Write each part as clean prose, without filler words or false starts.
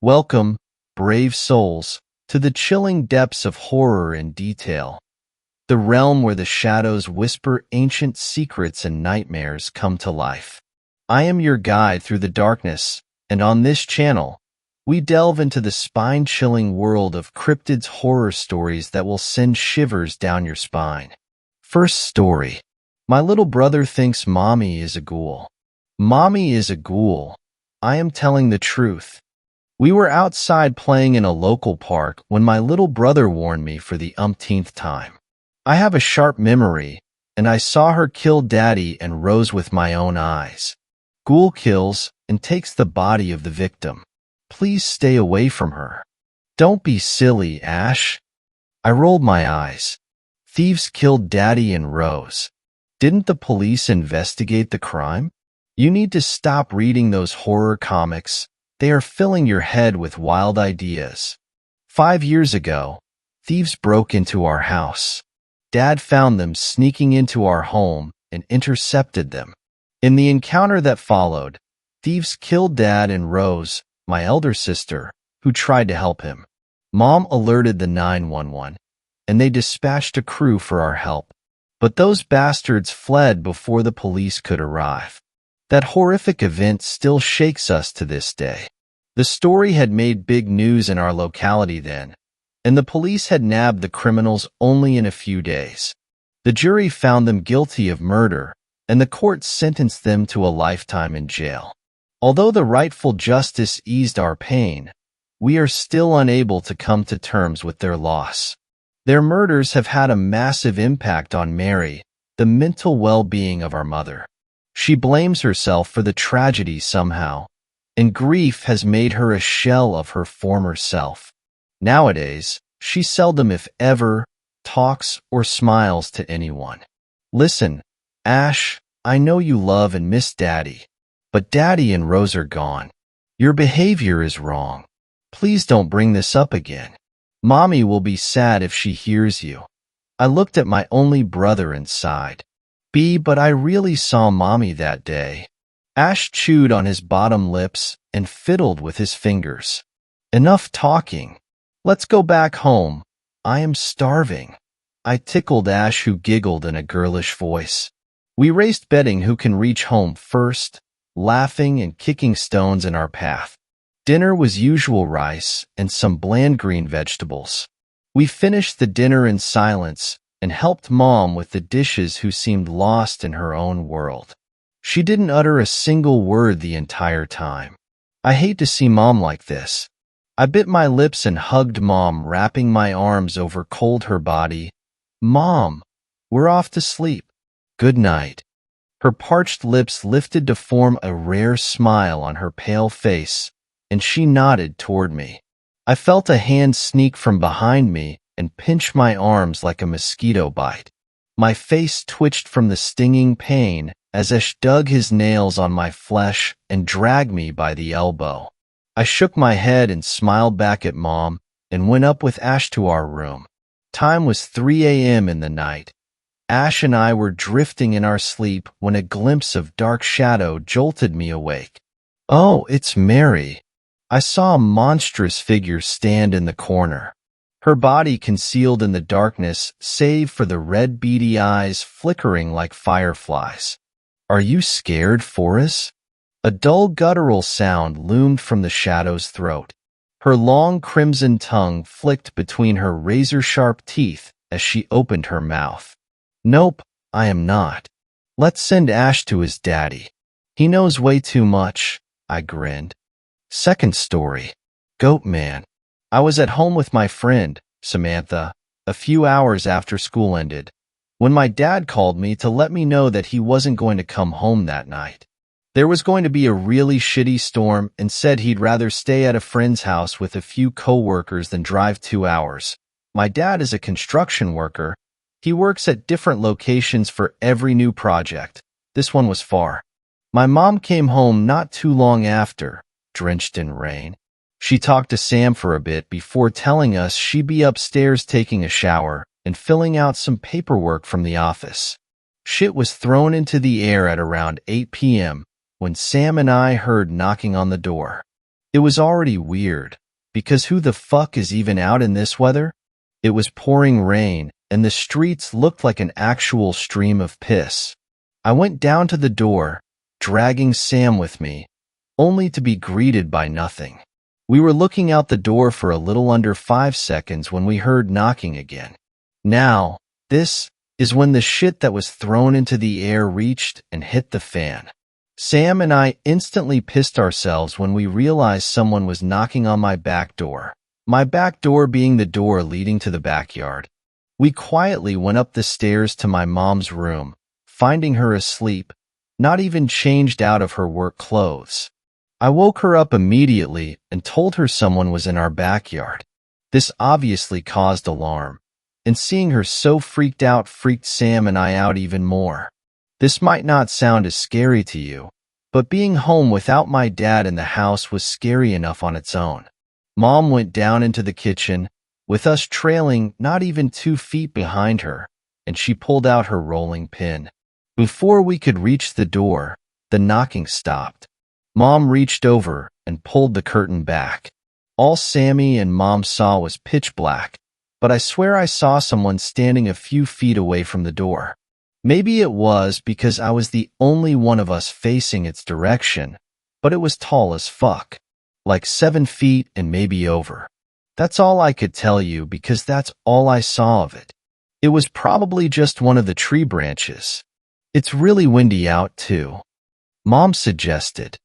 Welcome, brave souls, to the chilling depths of horror and detail, the realm where the shadows whisper ancient secrets and nightmares come to life. I am your guide through the darkness, and on this channel, we delve into the spine-chilling world of cryptids horror stories that will send shivers down your spine. First story. My little brother thinks mommy is a ghoul. Mommy is a ghoul. I am telling the truth. We were outside playing in a local park when my little brother warned me for the umpteenth time. I have a sharp memory, and I saw her kill Daddy and Rose with my own eyes. Ghoul kills and takes the body of the victim. Please stay away from her. Don't be silly, Ash. I rolled my eyes. Thieves killed Daddy and Rose. Didn't the police investigate the crime? You need to stop reading those horror comics. They are filling your head with wild ideas. 5 years ago, thieves broke into our house. Dad found them sneaking into our home and intercepted them. In the encounter that followed, thieves killed Dad and Rose, my elder sister, who tried to help him. Mom alerted the 911, and they dispatched a crew for our help. But those bastards fled before the police could arrive. That horrific event still shakes us to this day. The story had made big news in our locality then, and the police had nabbed the criminals only in a few days. The jury found them guilty of murder, and the court sentenced them to a lifetime in jail. Although the rightful justice eased our pain, we are still unable to come to terms with their loss. Their murders have had a massive impact on Mary, the mental well-being of our mother. She blames herself for the tragedy somehow, and grief has made her a shell of her former self. Nowadays, she seldom, if ever, talks or smiles to anyone. Listen, Ash, I know you love and miss Daddy, but Daddy and Rose are gone. Your behavior is wrong. Please don't bring this up again. Mommy will be sad if she hears you. I looked at my only brother and sighed. But I really saw Mommy that day. Ash chewed on his bottom lips and fiddled with his fingers. Enough talking. Let's go back home. I am starving. I tickled Ash, who giggled in a girlish voice. We raced betting who can reach home first, laughing and kicking stones in our path. Dinner was usual rice and some bland green vegetables. We finished the dinner in silence and helped Mom with the dishes, who seemed lost in her own world. She didn't utter a single word the entire time. I hate to see Mom like this. I bit my lips and hugged Mom, wrapping my arms over her body. Mom, we're off to sleep. Good night. Her parched lips lifted to form a rare smile on her pale face, and she nodded toward me. I felt a hand sneak from behind me and pinch my arms like a mosquito bite. My face twitched from the stinging pain as Ash dug his nails on my flesh and dragged me by the elbow. I shook my head and smiled back at Mom and went up with Ash to our room. Time was 3 a.m. in the night. Ash and I were drifting in our sleep when a glimpse of dark shadow jolted me awake. Oh, it's Mary. I saw a monstrous figure stand in the corner. Her body concealed in the darkness, save for the red beady eyes flickering like fireflies. Are you scared, Forrest? A dull guttural sound loomed from the shadow's throat. Her long crimson tongue flicked between her razor-sharp teeth as she opened her mouth. Nope, I am not. Let's send Ash to his daddy. He knows way too much, I grinned. Second story. Goat Man. I was at home with my friend, Samantha, a few hours after school ended, when my dad called me to let me know that he wasn't going to come home that night. There was going to be a really shitty storm, and said he'd rather stay at a friend's house with a few co-workers than drive 2 hours. My dad is a construction worker. He works at different locations for every new project. This one was far. My mom came home not too long after, drenched in rain. She talked to Sam for a bit before telling us she'd be upstairs taking a shower and filling out some paperwork from the office. Shit was thrown into the air at around 8 p.m. when Sam and I heard knocking on the door. It was already weird, because who the fuck is even out in this weather? It was pouring rain, and the streets looked like an actual stream of piss. I went down to the door, dragging Sam with me, only to be greeted by nothing. We were looking out the door for a little under 5 seconds when we heard knocking again. Now, this is when the shit that was thrown into the air reached and hit the fan. Sam and I instantly pissed ourselves when we realized someone was knocking on my back door. My back door being the door leading to the backyard. We quietly went up the stairs to my mom's room, finding her asleep, not even changed out of her work clothes. I woke her up immediately and told her someone was in our backyard. This obviously caused alarm, and seeing her so freaked out freaked Sam and I out even more. This might not sound as scary to you, but being home without my dad in the house was scary enough on its own. Mom went down into the kitchen, with us trailing not even 2 feet behind her, and she pulled out her rolling pin. Before we could reach the door, the knocking stopped. Mom reached over and pulled the curtain back. All Sammy and Mom saw was pitch black, but I swear I saw someone standing a few feet away from the door. Maybe it was because I was the only one of us facing its direction, but it was tall as fuck, like 7 feet and maybe over. That's all I could tell you because that's all I saw of it. It was probably just one of the tree branches. It's really windy out too, Mom suggested.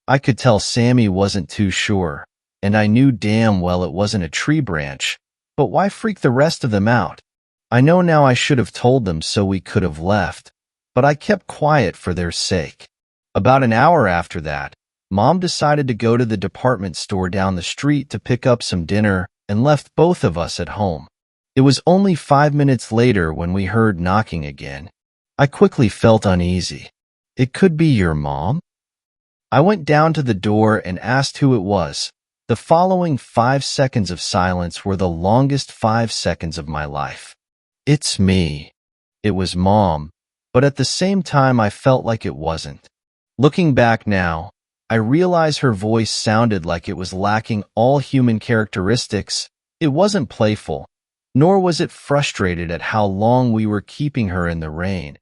I could tell Sammy wasn't too sure, and I knew damn well it wasn't a tree branch, but why freak the rest of them out? I know now I should have told them so we could have left, but I kept quiet for their sake. About an hour after that, Mom decided to go to the department store down the street to pick up some dinner and left both of us at home. It was only 5 minutes later when we heard knocking again. I quickly felt uneasy. It could be your mom? I went down to the door and asked who it was. The following 5 seconds of silence were the longest 5 seconds of my life. It's me. It was Mom, but at the same time I felt like it wasn't. Looking back now, I realize her voice sounded like it was lacking all human characteristics. It wasn't playful, nor was it frustrated at how long we were keeping her in the rain.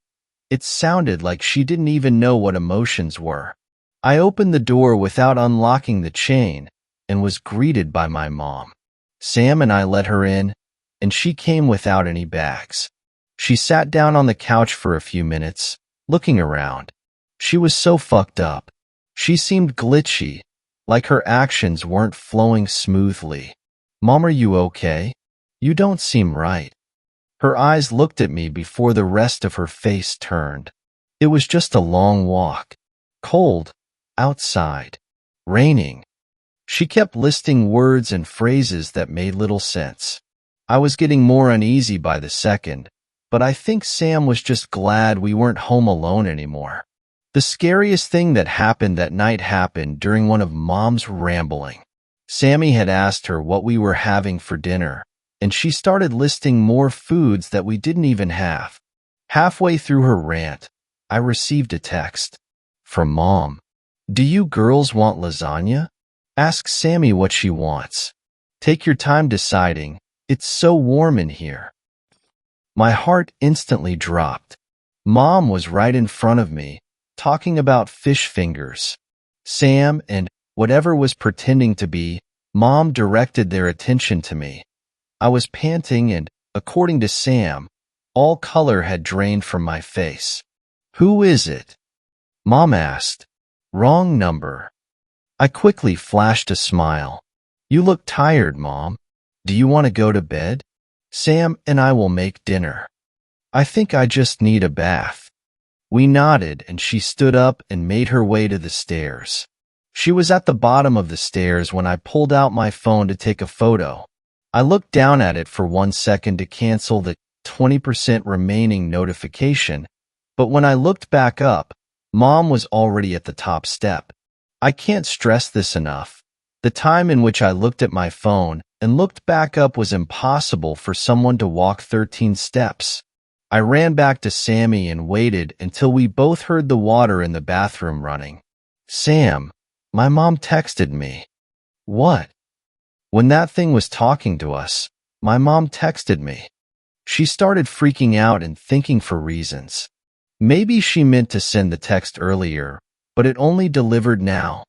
It sounded like she didn't even know what emotions were. I opened the door without unlocking the chain and was greeted by my mom. Sam and I let her in, and she came without any bags. She sat down on the couch for a few minutes, looking around. She was so fucked up. She seemed glitchy, like her actions weren't flowing smoothly. Mom, are you okay? You don't seem right. Her eyes looked at me before the rest of her face turned. It was just a long walk. Cold. Outside. Raining. She kept listing words and phrases that made little sense. I was getting more uneasy by the second, but I think Sam was just glad we weren't home alone anymore. The scariest thing that happened that night happened during one of Mom's rambling. Sammy had asked her what we were having for dinner, and she started listing more foods that we didn't even have. Halfway through her rant, I received a text from Mom. Do you girls want lasagna? Ask Sammy what she wants. Take your time deciding. It's so warm in here. My heart instantly dropped. Mom was right in front of me, talking about fish fingers. Sam and whatever was pretending to be Mom directed their attention to me. I was panting and, according to Sam, all color had drained from my face. Who is it? Mom asked. Wrong number. I quickly flashed a smile. You look tired, Mom. Do you want to go to bed? Sam and I will make dinner. I think I just need a bath. We nodded and she stood up and made her way to the stairs. She was at the bottom of the stairs when I pulled out my phone to take a photo. I looked down at it for 1 second to cancel the 20% remaining notification, but when I looked back up, Mom was already at the top step. I can't stress this enough. The time in which I looked at my phone and looked back up was impossible for someone to walk 13 steps. I ran back to Sammy and waited until we both heard the water in the bathroom running. Sam, my mom texted me. What? When that thing was talking to us, my mom texted me. She started freaking out and thinking for reasons. Maybe she meant to send the text earlier, but it only delivered now.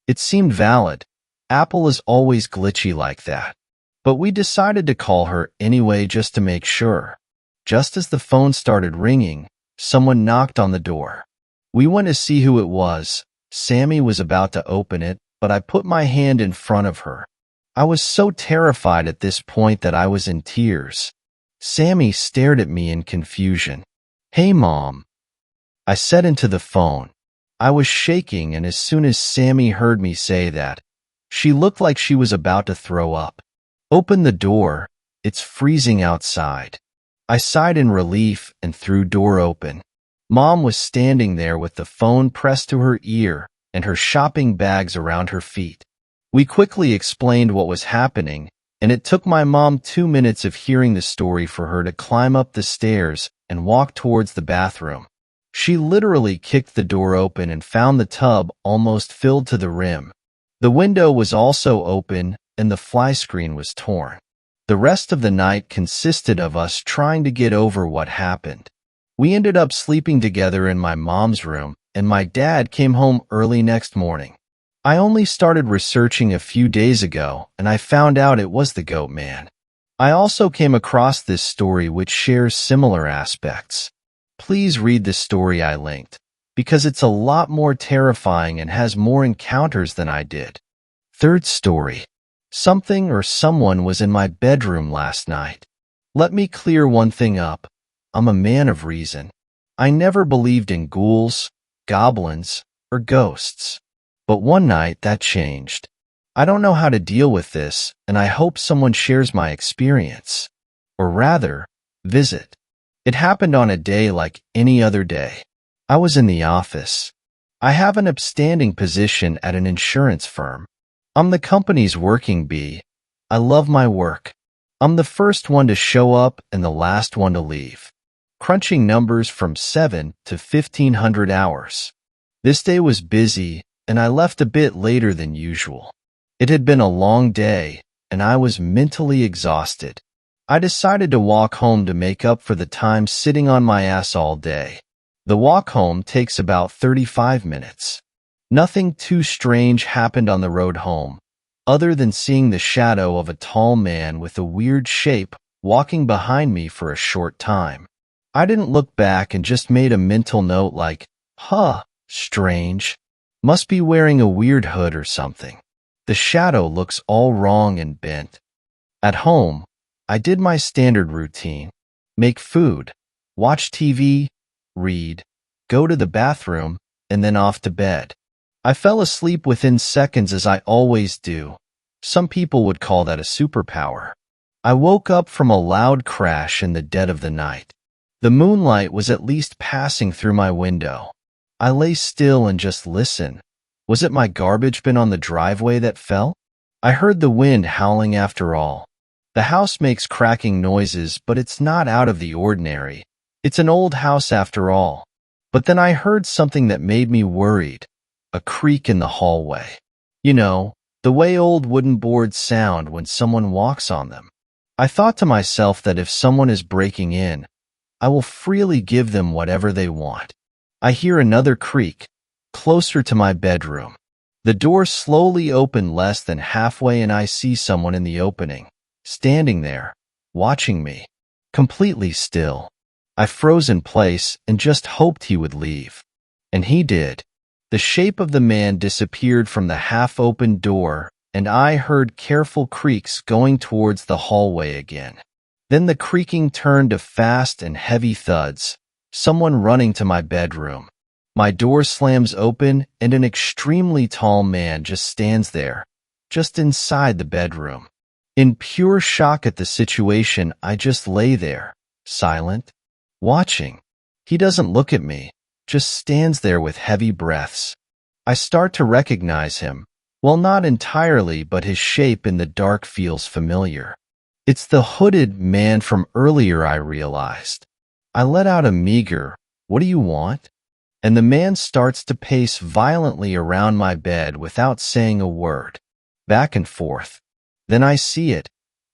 It seemed valid. Apple is always glitchy like that. But we decided to call her anyway just to make sure. Just as the phone started ringing, someone knocked on the door. We went to see who it was. Sammy was about to open it, but I put my hand in front of her. I was so terrified at this point that I was in tears. Sammy stared at me in confusion. "Hey, Mom," I said into the phone. I was shaking, and as soon as Sammy heard me say that, she looked like she was about to throw up. "Open the door. It's freezing outside." I sighed in relief and threw door open. Mom was standing there with the phone pressed to her ear and her shopping bags around her feet. We quickly explained what was happening, and it took my mom 2 minutes of hearing the story for her to climb up the stairs and walk towards the bathroom. She literally kicked the door open and found the tub almost filled to the rim. The window was also open and the fly screen was torn. The rest of the night consisted of us trying to get over what happened. We ended up sleeping together in my mom's room, and my dad came home early next morning. I only started researching a few days ago, and I found out it was the Goat Man. I also came across this story which shares similar aspects. Please read the story I linked, because it's a lot more terrifying and has more encounters than I did. Third story. Something or someone was in my bedroom last night. Let me clear one thing up. I'm a man of reason. I never believed in ghouls, goblins, or ghosts. But one night that changed. I don't know how to deal with this, and I hope someone shares my experience. Or rather, visit. It happened on a day like any other day. I was in the office. I have an upstanding position at an insurance firm. I'm the company's working bee. I love my work. I'm the first one to show up and the last one to leave. Crunching numbers from 7 to 1,500 hours. This day was busy, and I left a bit later than usual. It had been a long day, and I was mentally exhausted. I decided to walk home to make up for the time sitting on my ass all day. The walk home takes about 35 minutes. Nothing too strange happened on the road home, other than seeing the shadow of a tall man with a weird shape walking behind me for a short time. I didn't look back and just made a mental note like, strange. Must be wearing a weird hood or something. The shadow looks all wrong and bent. At home, I did my standard routine. Make food, watch TV, read, go to the bathroom, and then off to bed. I fell asleep within seconds as I always do. Some people would call that a superpower. I woke up from a loud crash in the dead of the night. The moonlight was at least passing through my window. I lay still and just listened. Was it my garbage bin on the driveway that fell? I heard the wind howling after all. The house makes cracking noises, but it's not out of the ordinary. It's an old house after all. But then I heard something that made me worried. A creak in the hallway. You know, the way old wooden boards sound when someone walks on them. I thought to myself that if someone is breaking in, I will freely give them whatever they want. I hear another creak, closer to my bedroom. The door slowly opened less than halfway and I see someone in the opening, standing there, watching me, completely still. I froze in place and just hoped he would leave. And he did. The shape of the man disappeared from the half-opened door, and I heard careful creaks going towards the hallway again. Then the creaking turned to fast and heavy thuds, someone running to my bedroom. My door slams open and an extremely tall man just stands there, just inside the bedroom. In pure shock at the situation, I just lay there, silent, watching. He doesn't look at me, just stands there with heavy breaths. I start to recognize him. Well, not entirely, but his shape in the dark feels familiar. It's the hooded man from earlier, I realized. I let out a meager, "What do you want?" And the man starts to pace violently around my bed without saying a word. back and forth. Then I see it.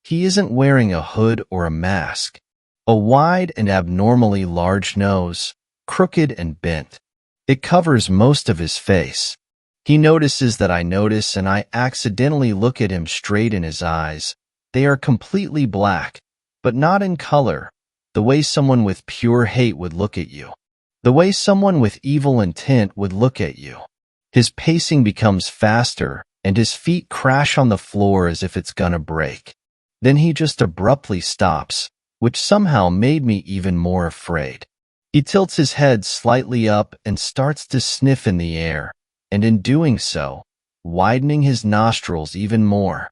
He isn't wearing a hood or a mask. A wide and abnormally large nose, crooked and bent. It covers most of his face. He notices that I notice, and I accidentally look at him straight in his eyes. They are completely black, but not in color, the way someone with pure hate would look at you. The way someone with evil intent would look at you. His pacing becomes faster, and his feet crash on the floor as if it's gonna break. Then he just abruptly stops, which somehow made me even more afraid. He tilts his head slightly up and starts to sniff in the air, and in doing so, widening his nostrils even more.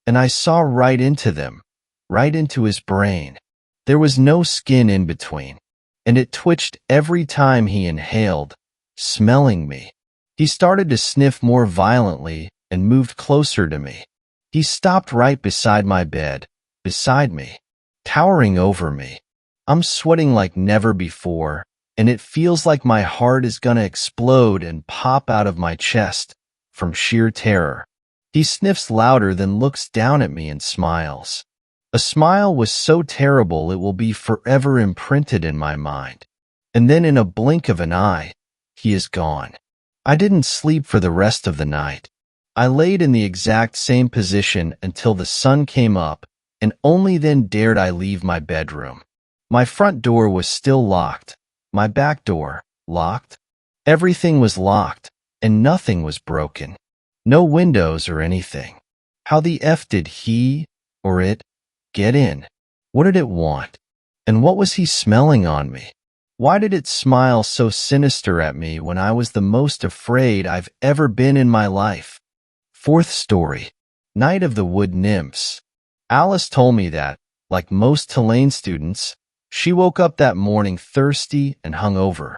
And I saw right into them, right into his brain. There was no skin in between, and it twitched every time he inhaled, smelling me. He started to sniff more violently and moved closer to me. He stopped right beside my bed, beside me, towering over me. I'm sweating like never before, and it feels like my heart is gonna explode and pop out of my chest from sheer terror. He sniffs louder, then looks down at me and smiles. A smile was so terrible it will be forever imprinted in my mind. And then in a blink of an eye, he is gone. I didn't sleep for the rest of the night. I laid in the exact same position until the sun came up, and only then dared I leave my bedroom. My front door was still locked, my back door locked. Everything was locked, and nothing was broken. No windows or anything. How the F did he, or it, get in? What did it want? And what was he smelling on me? Why did it smile so sinister at me when I was the most afraid I've ever been in my life? Fourth story. Night of the Wood Nymphs. Alice told me that, like most Tulane students, she woke up that morning thirsty and hungover.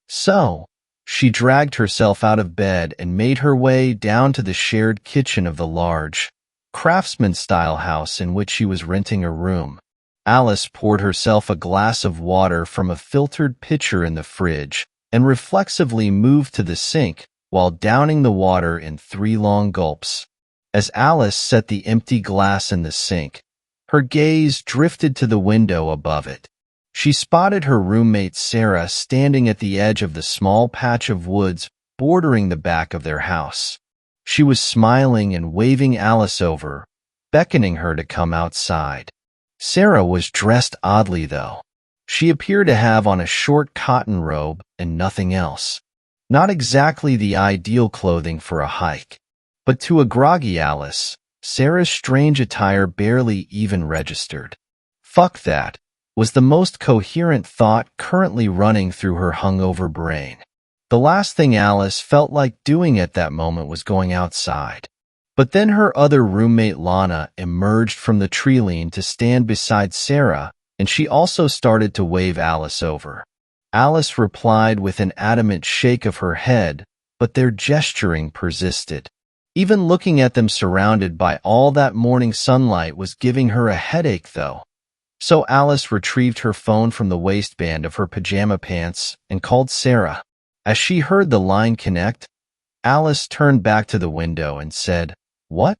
So, she dragged herself out of bed and made her way down to the shared kitchen of the large, craftsman-style house in which she was renting a room. Alice poured herself a glass of water from a filtered pitcher in the fridge and reflexively moved to the sink while downing the water in 3 long gulps. As Alice set the empty glass in the sink, her gaze drifted to the window above it. She spotted her roommate Sarah standing at the edge of the small patch of woods bordering the back of their house. She was smiling and waving Alice over, beckoning her to come outside. Sarah was dressed oddly, though. She appeared to have on a short cotton robe and nothing else. Not exactly the ideal clothing for a hike. But to a groggy Alice, Sarah's strange attire barely even registered. Fuck that, was the most coherent thought currently running through her hungover brain. The last thing Alice felt like doing at that moment was going outside. But then her other roommate Lana emerged from the tree-line to stand beside Sarah, and she also started to wave Alice over. Alice replied with an adamant shake of her head, but their gesturing persisted. Even looking at them surrounded by all that morning sunlight was giving her a headache, though. So Alice retrieved her phone from the waistband of her pajama pants and called Sarah. As she heard the line connect, Alice turned back to the window and said, "What?"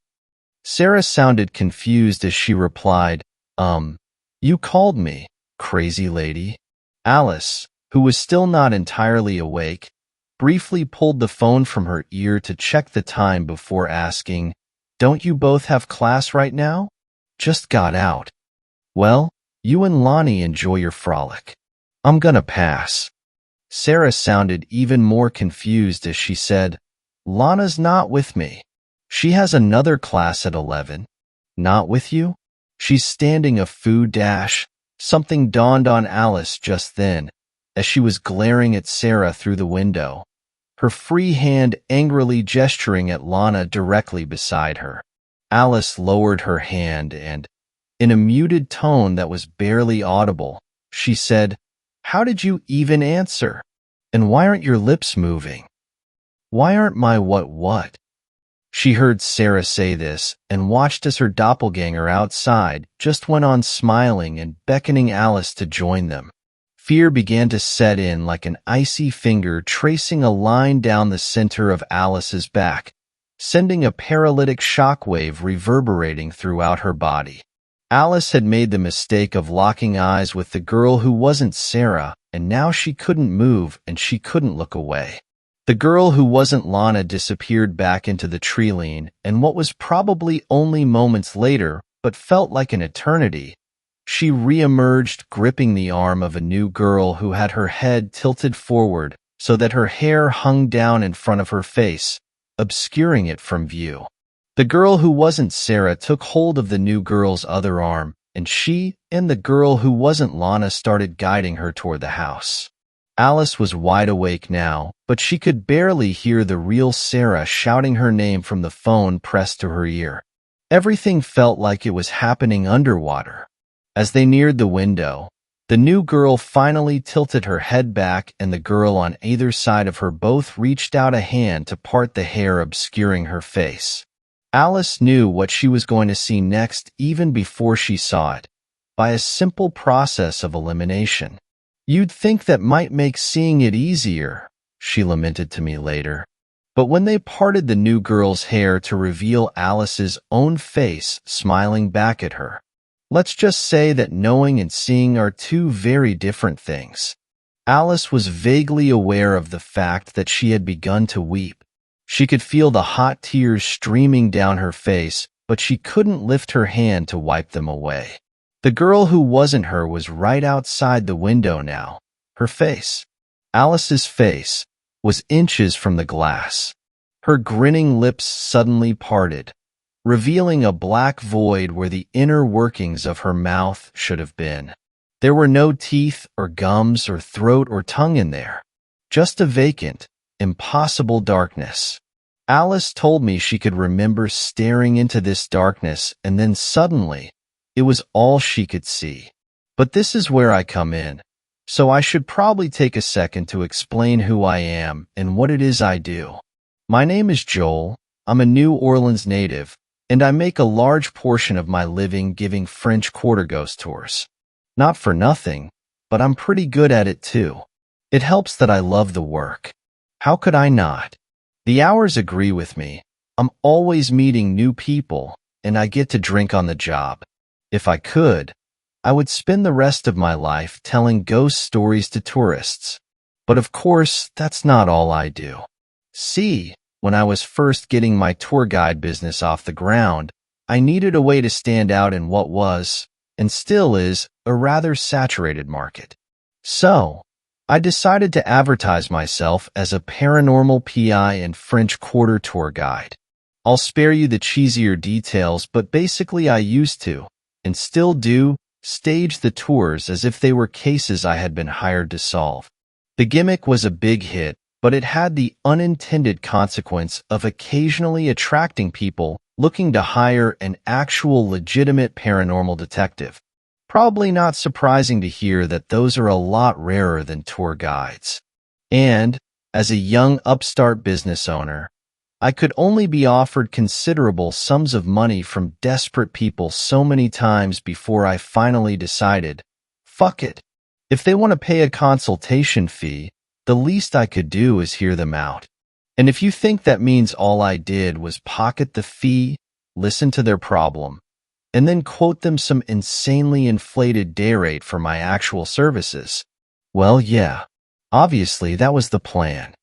Sarah sounded confused as she replied, "You called me, crazy lady." Alice, who was still not entirely awake, briefly pulled the phone from her ear to check the time before asking, "Don't you both have class right now?" "Just got out." "Well, you and Lonnie enjoy your frolic. I'm gonna pass." Sarah sounded even more confused as she said, "Lana's not with me. She has another class at 11. Not with you? She's standing a foo dash." Something dawned on Alice just then, as she was glaring at Sarah through the window, her free hand angrily gesturing at Lana directly beside her. Alice lowered her hand and, in a muted tone that was barely audible, she said, "How did you even answer? And why aren't your lips moving? Why aren't my what?" She heard Sarah say this and watched as her doppelganger outside just went on smiling and beckoning Alice to join them. Fear began to set in like an icy finger tracing a line down the center of Alice's back, sending a paralytic shockwave reverberating throughout her body. Alice had made the mistake of locking eyes with the girl who wasn't Sarah, and now she couldn't move and she couldn't look away. The girl who wasn't Lana disappeared back into the tree line, and what was probably only moments later, but felt like an eternity, she re-emerged gripping the arm of a new girl who had her head tilted forward so that her hair hung down in front of her face, obscuring it from view. The girl who wasn't Sarah took hold of the new girl's other arm, and she and the girl who wasn't Lana started guiding her toward the house. Alice was wide awake now, but she could barely hear the real Sarah shouting her name from the phone pressed to her ear. Everything felt like it was happening underwater. As they neared the window, the new girl finally tilted her head back, and the girl on either side of her both reached out a hand to part the hair obscuring her face. Alice knew what she was going to see next even before she saw it, by a simple process of elimination. "You'd think that might make seeing it easier," she lamented to me later. But when they parted the new girl's hair to reveal Alice's own face smiling back at her, let's just say that knowing and seeing are two very different things. Alice was vaguely aware of the fact that she had begun to weep. She could feel the hot tears streaming down her face, but she couldn't lift her hand to wipe them away. The girl who wasn't her was right outside the window now. Her face, Alice's face, was inches from the glass. Her grinning lips suddenly parted, revealing a black void where the inner workings of her mouth should have been. There were no teeth or gums or throat or tongue in there, just a vacant, impossible darkness. Alice told me she could remember staring into this darkness, and then suddenly, it was all she could see. But this is where I come in, so I should probably take a second to explain who I am and what it is I do. My name is Joel, I'm a New Orleans native, and I make a large portion of my living giving French Quarter ghost tours. Not for nothing, but I'm pretty good at it too. It helps that I love the work. How could I not? The hours agree with me. I'm always meeting new people, and I get to drink on the job. If I could, I would spend the rest of my life telling ghost stories to tourists. But of course, that's not all I do. See, when I was first getting my tour guide business off the ground, I needed a way to stand out in what was, and still is, a rather saturated market. So, I decided to advertise myself as a paranormal PI and French Quarter tour guide. I'll spare you the cheesier details, but basically I used to, and still do, stage the tours as if they were cases I had been hired to solve. The gimmick was a big hit, but it had the unintended consequence of occasionally attracting people looking to hire an actual legitimate paranormal detective. Probably not surprising to hear that those are a lot rarer than tour guides. And, as a young upstart business owner, I could only be offered considerable sums of money from desperate people so many times before I finally decided, fuck it. If they want to pay a consultation fee, the least I could do is hear them out. And if you think that means all I did was pocket the fee, listen to their problem, and then quote them some insanely inflated day rate for my actual services, well, yeah, obviously that was the plan.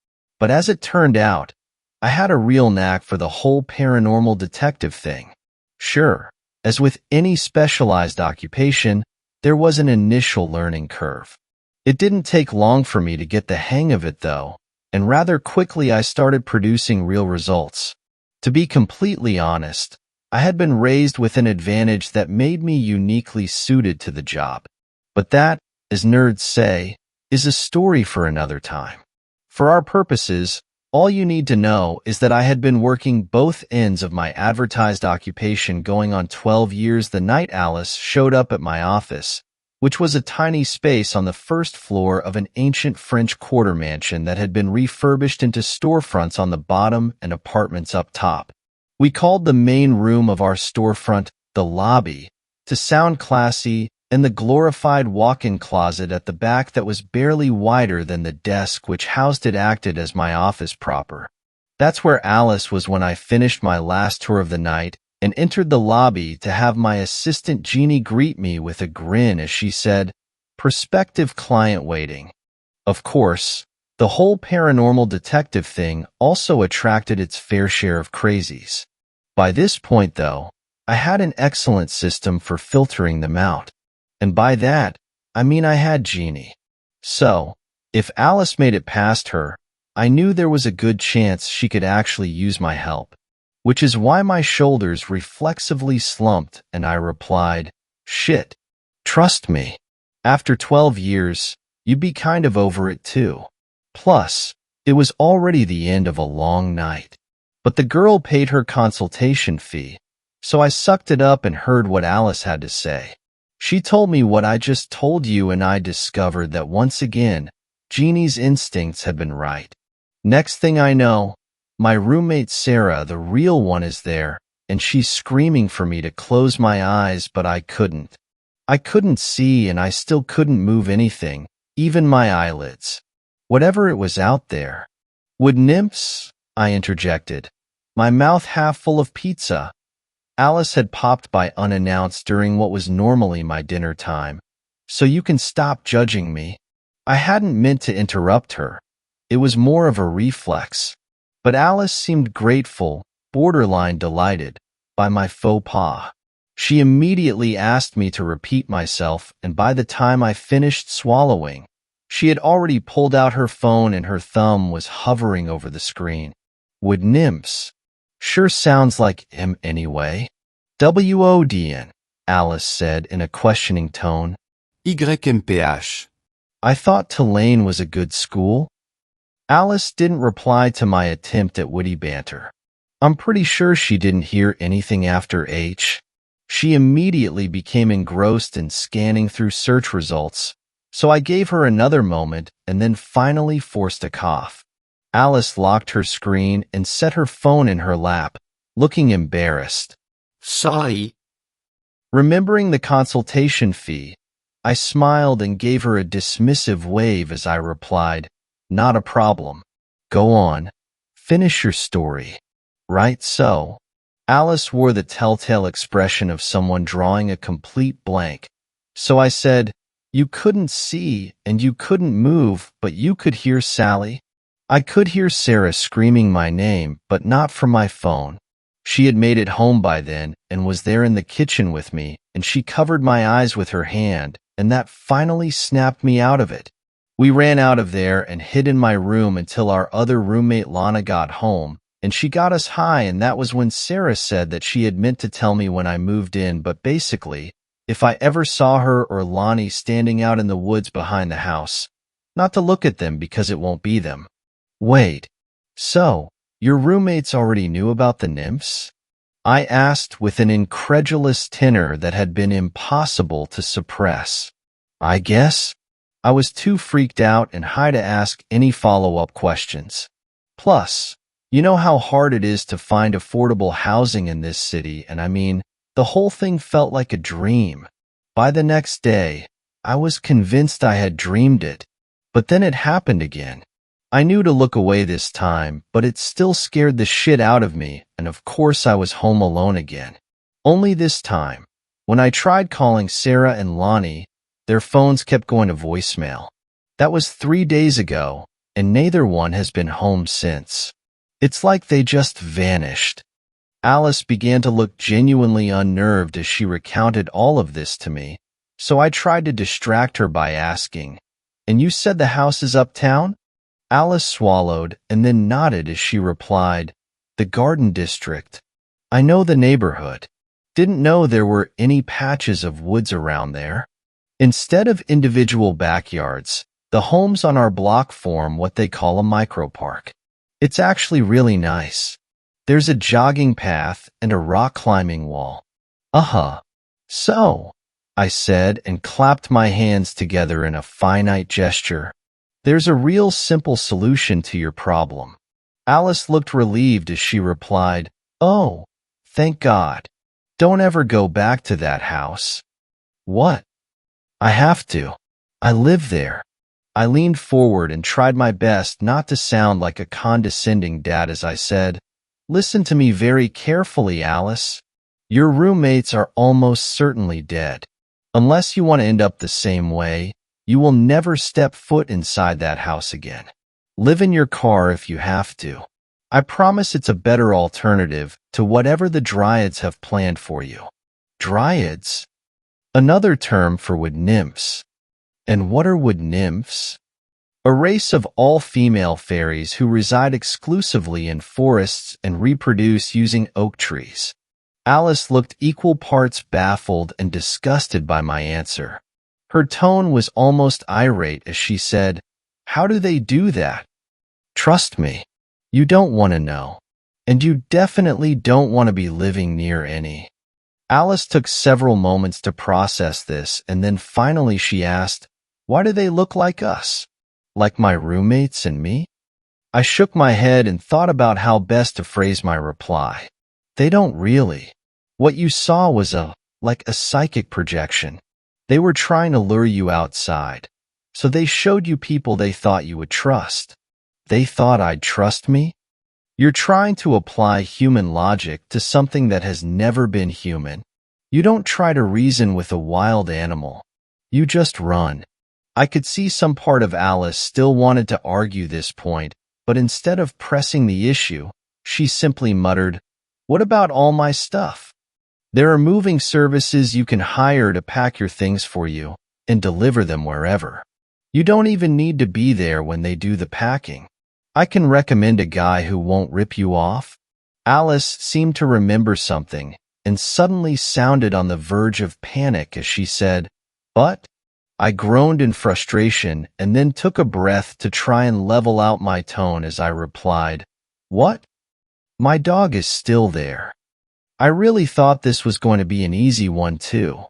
But as it turned out, I had a real knack for the whole paranormal detective thing. Sure, as with any specialized occupation, there was an initial learning curve. It didn't take long for me to get the hang of it, though, and rather quickly I started producing real results. To be completely honest, I had been raised with an advantage that made me uniquely suited to the job. But that, as nerds say, is a story for another time. For our purposes, all you need to know is that I had been working both ends of my advertised occupation going on 12 years the night Alice showed up at my office, which was a tiny space on the first floor of an ancient French Quarter mansion that had been refurbished into storefronts on the bottom and apartments up top. We called the main room of our storefront the lobby to sound classy, and the glorified walk-in closet at the back that was barely wider than the desk which housed it acted as my office proper. That's where Alice was when I finished my last tour of the night and entered the lobby to have my assistant Jeannie greet me with a grin as she said, "Prospective client waiting." Of course, the whole paranormal detective thing also attracted its fair share of crazies. By this point, though, I had an excellent system for filtering them out. And by that, I mean I had Jeannie. So, if Alice made it past her, I knew there was a good chance she could actually use my help, which is why my shoulders reflexively slumped and I replied, "Shit, trust me. After 12 years, you'd be kind of over it too." Plus, it was already the end of a long night. But the girl paid her consultation fee, so I sucked it up and heard what Alice had to say. She told me what I just told you, and I discovered that once again, Jeannie's instincts had been right. Next thing I know, my roommate Sarah, the real one, is there, and she's screaming for me to close my eyes, but I couldn't. I couldn't see, and I still couldn't move anything, even my eyelids. Whatever it was out there. Would nymphs? I interjected, my mouth half full of pizza. Alice had popped by unannounced during what was normally my dinner time, so you can stop judging me. I hadn't meant to interrupt her. It was more of a reflex. But Alice seemed grateful, borderline delighted, by my faux pas. She immediately asked me to repeat myself, and by the time I finished swallowing, she had already pulled out her phone and her thumb was hovering over the screen. Would nymphs? Sure sounds like him anyway. WODN, Alice said in a questioning tone. YMPH. I thought Tulane was a good school. Alice didn't reply to my attempt at witty banter. I'm pretty sure she didn't hear anything after H. She immediately became engrossed in scanning through search results, so I gave her another moment and then finally forced a cough. Alice locked her screen and set her phone in her lap, looking embarrassed. Sorry. Remembering the consultation fee, I smiled and gave her a dismissive wave as I replied, "Not a problem. Go on. Finish your story." Right so. Alice wore the telltale expression of someone drawing a complete blank. So I said, "You couldn't see and you couldn't move, but you could hear Sally?" I could hear Sarah screaming my name, but not from my phone. She had made it home by then and was there in the kitchen with me, and she covered my eyes with her hand, and that finally snapped me out of it. We ran out of there and hid in my room until our other roommate Lana got home, and she got us high, and that was when Sarah said that she had meant to tell me when I moved in, but basically, if I ever saw her or Lonnie standing out in the woods behind the house, not to look at them because it won't be them. Wait, so, your roommates already knew about the nymphs? I asked with an incredulous tenor that had been impossible to suppress. I guess? I was too freaked out and high to ask any follow-up questions. Plus, you know how hard it is to find affordable housing in this city, and I mean, the whole thing felt like a dream. By the next day, I was convinced I had dreamed it, but then it happened again. I knew to look away this time, but it still scared the shit out of me, and of course I was home alone again. Only this time, when I tried calling Sarah and Lonnie, their phones kept going to voicemail. That was 3 days ago, and neither one has been home since. It's like they just vanished. Alice began to look genuinely unnerved as she recounted all of this to me, so I tried to distract her by asking, "And you said the house is uptown?" Alice swallowed and then nodded as she replied, "The Garden District. I know the neighborhood. Didn't know there were any patches of woods around there. Instead of individual backyards, the homes on our block form what they call a micropark. It's actually really nice. There's a jogging path and a rock climbing wall." "Uh-huh. So," I said and clapped my hands together in a finite gesture. "There's a real simple solution to your problem." Alice looked relieved as she replied, "Oh, thank God. Don't ever go back to that house." "What?" "I have to. I live there." I leaned forward and tried my best not to sound like a condescending dad as I said, "Listen to me very carefully, Alice. Your roommates are almost certainly dead. Unless you want to end up the same way, you will never step foot inside that house again. Live in your car if you have to. I promise it's a better alternative to whatever the Dryads have planned for you." Dryads? Another term for wood nymphs. And what are wood nymphs? A race of all-female fairies who reside exclusively in forests and reproduce using oak trees. Alice looked equal parts baffled and disgusted by my answer. Her tone was almost irate as she said, "How do they do that? Trust me, you don't want to know. And you definitely don't want to be living near any." Alice took several moments to process this, and then finally she asked, "Why do they look like us? Like my roommates and me?" I shook my head and thought about how best to phrase my reply. "They don't really. What you saw was like a psychic projection. They were trying to lure you outside. So they showed you people they thought you would trust." They thought I'd trust me? You're trying to apply human logic to something that has never been human. You don't try to reason with a wild animal. You just run. I could see some part of Alice still wanted to argue this point, but instead of pressing the issue, she simply muttered, "What about all my stuff? There are moving services you can hire to pack your things for you and deliver them wherever. You don't even need to be there when they do the packing. I can recommend a guy who won't rip you off." Alice seemed to remember something and suddenly sounded on the verge of panic as she said, "But?" I groaned in frustration and then took a breath to try and level out my tone as I replied, "What? My dog is still there." I really thought this was going to be an easy one too.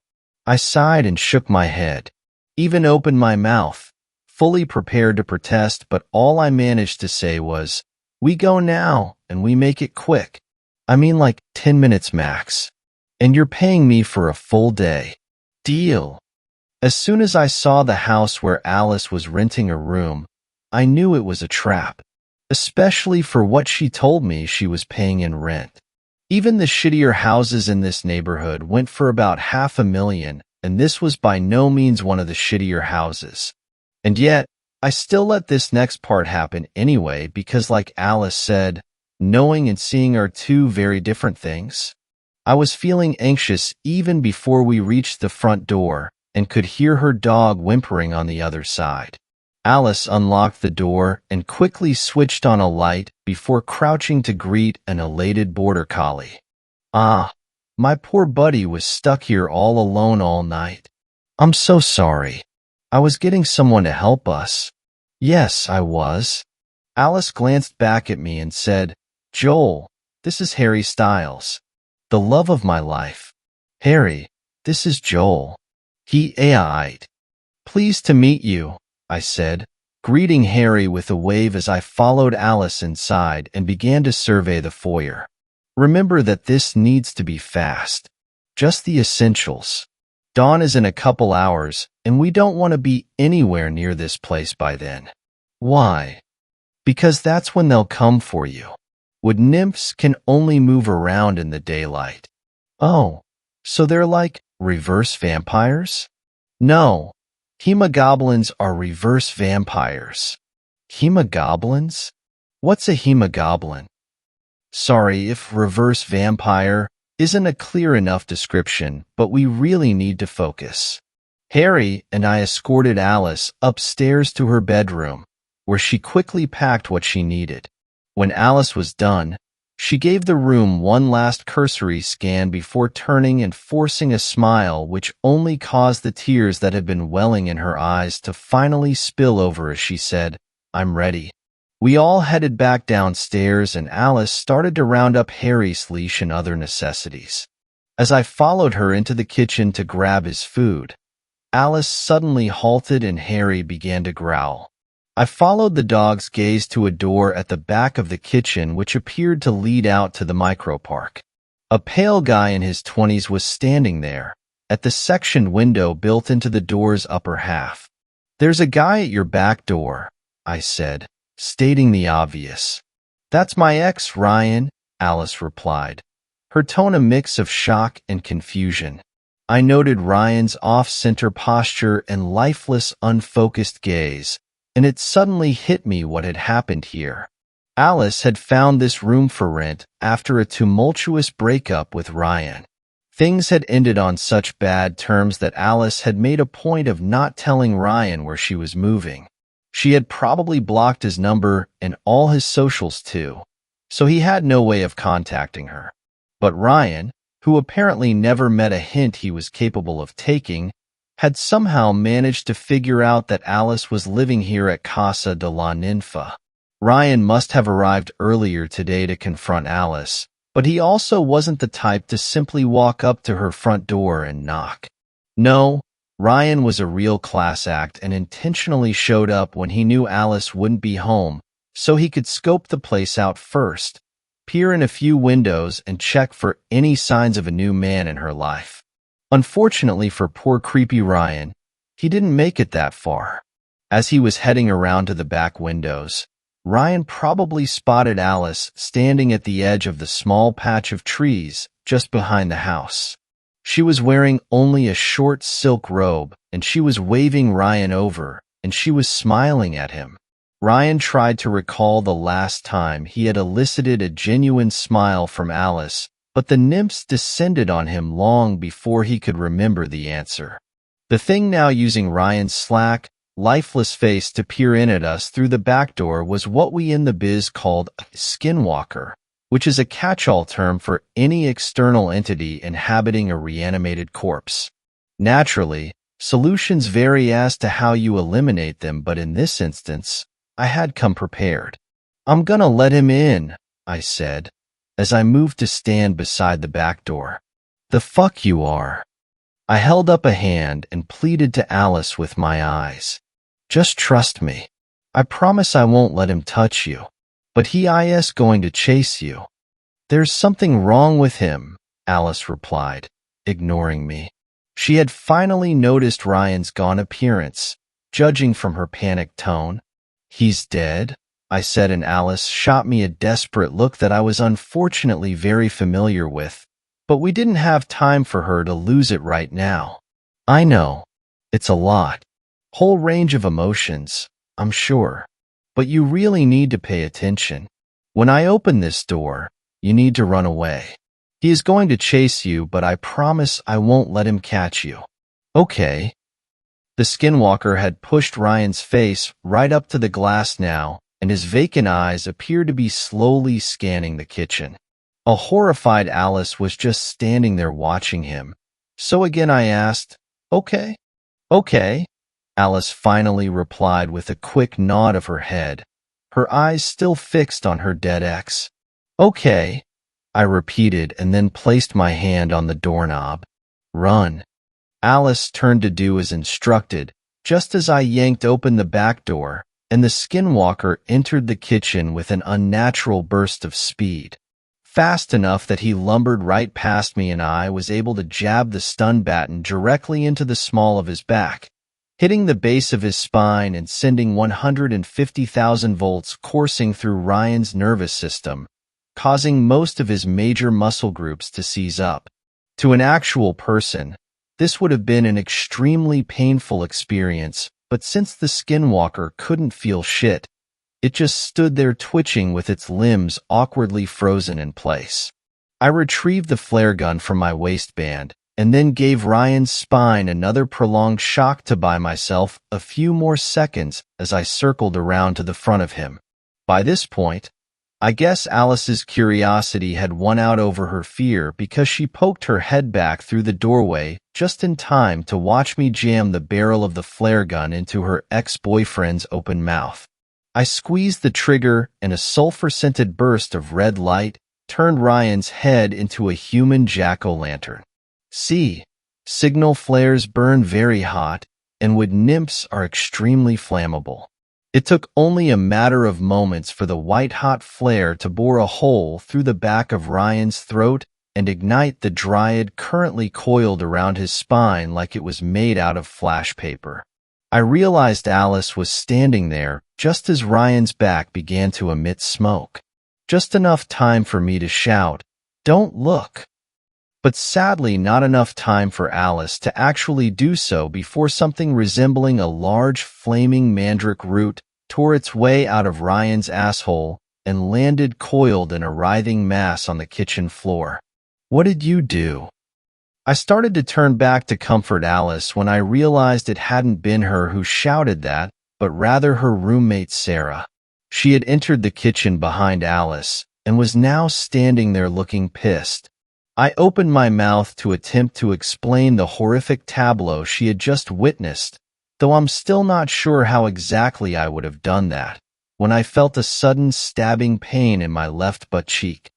I sighed and shook my head, even opened my mouth, fully prepared to protest, but all I managed to say was, "We go now, and we make it quick. I mean like 10 minutes max. And you're paying me for a full day. Deal." As soon as I saw the house where Alice was renting a room, I knew it was a trap, especially for what she told me she was paying in rent. Even the shittier houses in this neighborhood went for about $500,000, and this was by no means one of the shittier houses. And yet, I still let this next part happen anyway because, like Alice said, knowing and seeing are two very different things. I was feeling anxious even before we reached the front door and could hear her dog whimpering on the other side. Alice unlocked the door and quickly switched on a light before crouching to greet an elated border collie. "Ah, my poor buddy was stuck here all alone all night. I'm so sorry. I was getting someone to help us." "Yes, I was." Alice glanced back at me and said, "Joel, this is Harry Styles, the love of my life." "Harry, this is Joel." He AI'd. "Pleased to meet you," I said, greeting Harry with a wave as I followed Alice inside and began to survey the foyer. "Remember that this needs to be fast. Just the essentials. Dawn is in a couple hours, and we don't want to be anywhere near this place by then." "Why?" "Because that's when they'll come for you. Wood nymphs can only move around in the daylight." "Oh, so they're like reverse vampires?" "No, hemogoblins are reverse vampires." Hemogoblins? What's a hemogoblin? Sorry if reverse vampire isn't a clear enough description, but we really need to focus. Harry and I escorted Alice upstairs to her bedroom, where she quickly packed what she needed. When Alice was done, she gave the room one last cursory scan before turning and forcing a smile which only caused the tears that had been welling in her eyes to finally spill over as she said, "I'm ready." We all headed back downstairs and Alice started to round up Harry's leash and other necessities. As I followed her into the kitchen to grab his food, Alice suddenly halted and Harry began to growl. I followed the dog's gaze to a door at the back of the kitchen which appeared to lead out to the micropark. A pale guy in his 20s was standing there, at the sectioned window built into the door's upper half. "There's a guy at your back door," I said, stating the obvious. "That's my ex, Ryan," Alice replied, her tone a mix of shock and confusion. I noted Ryan's off-center posture and lifeless, unfocused gaze, and it suddenly hit me what had happened here. Alice had found this room for rent after a tumultuous breakup with Ryan. Things had ended on such bad terms that Alice had made a point of not telling Ryan where she was moving. She had probably blocked his number and all his socials too, so he had no way of contacting her. But Ryan, who apparently never met a hint he was capable of taking, had somehow managed to figure out that Alice was living here at Casa de la Ninfa. Ryan must have arrived earlier today to confront Alice, but he also wasn't the type to simply walk up to her front door and knock. No, Ryan was a real class act and intentionally showed up when he knew Alice wouldn't be home, so he could scope the place out first, peer in a few windows, and check for any signs of a new man in her life. Unfortunately for poor creepy Ryan, he didn't make it that far. As he was heading around to the back windows, Ryan probably spotted Alice standing at the edge of the small patch of trees just behind the house. She was wearing only a short silk robe, and she was waving Ryan over, and she was smiling at him. Ryan tried to recall the last time he had elicited a genuine smile from Alice, but the nymphs descended on him long before he could remember the answer. The thing now using Ryan's slack, lifeless face to peer in at us through the back door was what we in the biz called a skinwalker, which is a catch-all term for any external entity inhabiting a reanimated corpse. Naturally, solutions vary as to how you eliminate them, but in this instance, I had come prepared. "I'm gonna let him in," I said, as I moved to stand beside the back door. "The fuck you are." I held up a hand and pleaded to Alice with my eyes. "Just trust me. I promise I won't let him touch you. But he is going to chase you." "There's something wrong with him," Alice replied, ignoring me. She had finally noticed Ryan's gone appearance, judging from her panicked tone. "He's dead?" I said, and Alice shot me a desperate look that I was unfortunately very familiar with, but we didn't have time for her to lose it right now. "I know. It's a lot. Whole range of emotions, I'm sure. But you really need to pay attention. When I open this door, you need to run away. He is going to chase you, but I promise I won't let him catch you." "Okay." The skinwalker had pushed Ryan's face right up to the glass now, and his vacant eyes appeared to be slowly scanning the kitchen. A horrified Alice was just standing there watching him. So again I asked, "Okay?" "Okay," Alice finally replied with a quick nod of her head, her eyes still fixed on her dead ex. "Okay," I repeated and then placed my hand on the doorknob. "Run." Alice turned to do as instructed, just as I yanked open the back door, and the skinwalker entered the kitchen with an unnatural burst of speed. Fast enough that he lumbered right past me and I was able to jab the stun baton directly into the small of his back, hitting the base of his spine and sending 150,000 volts coursing through Ryan's nervous system, causing most of his major muscle groups to seize up. To an actual person, this would have been an extremely painful experience, but since the skinwalker couldn't feel shit, it just stood there twitching with its limbs awkwardly frozen in place. I retrieved the flare gun from my waistband and then gave Ryan's spine another prolonged shock to buy myself a few more seconds as I circled around to the front of him. By this point, I guess Alice's curiosity had won out over her fear because she poked her head back through the doorway just in time to watch me jam the barrel of the flare gun into her ex-boyfriend's open mouth. I squeezed the trigger and a sulfur-scented burst of red light turned Ryan's head into a human jack-o'-lantern. See, signal flares burn very hot, and wood nymphs are extremely flammable. It took only a matter of moments for the white-hot flare to bore a hole through the back of Ryan's throat and ignite the dryad currently coiled around his spine like it was made out of flash paper. I realized Alice was standing there just as Ryan's back began to emit smoke. Just enough time for me to shout, "Don't look!" But sadly not enough time for Alice to actually do so before something resembling a large flaming mandrake root tore its way out of Ryan's asshole and landed coiled in a writhing mass on the kitchen floor. "What did you do?" I started to turn back to comfort Alice when I realized it hadn't been her who shouted that, but rather her roommate Sarah. She had entered the kitchen behind Alice and was now standing there looking pissed. I opened my mouth to attempt to explain the horrific tableau she had just witnessed, though I'm still not sure how exactly I would have done that, when I felt a sudden stabbing pain in my left butt cheek.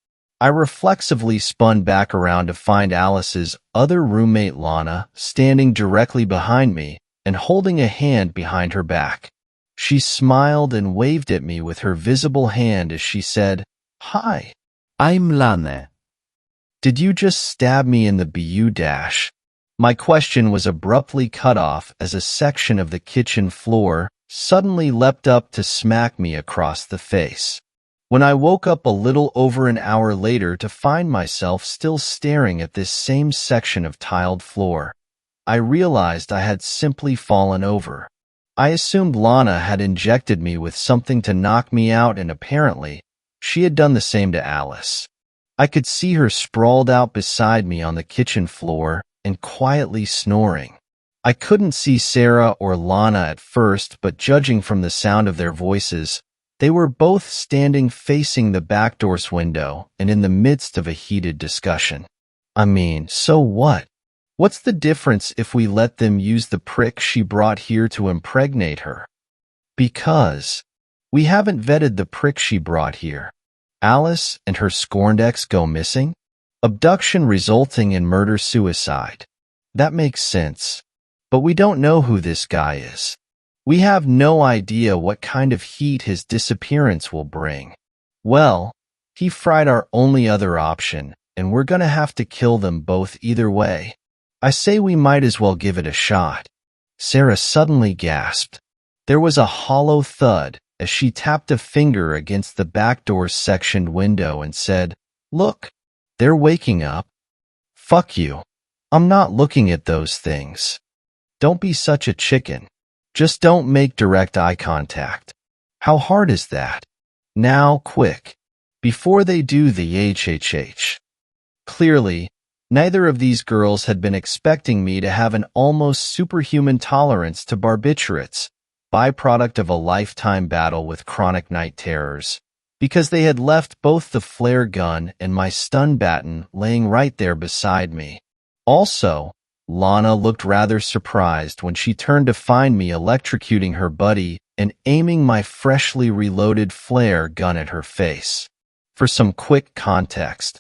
I reflexively spun back around to find Alice's other roommate Lana standing directly behind me and holding a hand behind her back. She smiled and waved at me with her visible hand as she said, "Hi." I'm Lana. "Did you just stab me in the BU dash?" My question was abruptly cut off as a section of the kitchen floor suddenly leapt up to smack me across the face. When I woke up a little over an hour later to find myself still staring at this same section of tiled floor, I realized I had simply fallen over. I assumed Lana had injected me with something to knock me out, and apparently, she had done the same to Alice. I could see her sprawled out beside me on the kitchen floor and quietly snoring. I couldn't see Sarah or Lana at first, but judging from the sound of their voices, they were both standing facing the back door's window and in the midst of a heated discussion. I mean, so what? What's the difference if we let them use the prick she brought here to impregnate her? Because we haven't vetted the prick she brought here. Alice and her scorned ex go missing? Abduction resulting in murder-suicide. That makes sense. But we don't know who this guy is. We have no idea what kind of heat his disappearance will bring. Well, he fried our only other option, and we're gonna have to kill them both either way. I say we might as well give it a shot. Sarah suddenly gasped. There was a hollow thud as she tapped a finger against the back door's sectioned window and said, "Look, they're waking up." "Fuck you. I'm not looking at those things." "Don't be such a chicken. Just don't make direct eye contact." "How hard is that?" "Now, quick. Before they do the HHH. Clearly, neither of these girls had been expecting me to have an almost superhuman tolerance to barbiturates, byproduct of a lifetime battle with chronic night terrors, because they had left both the flare gun and my stun baton laying right there beside me. Also, Lana looked rather surprised when she turned to find me electrocuting her buddy and aiming my freshly reloaded flare gun at her face. For some quick context,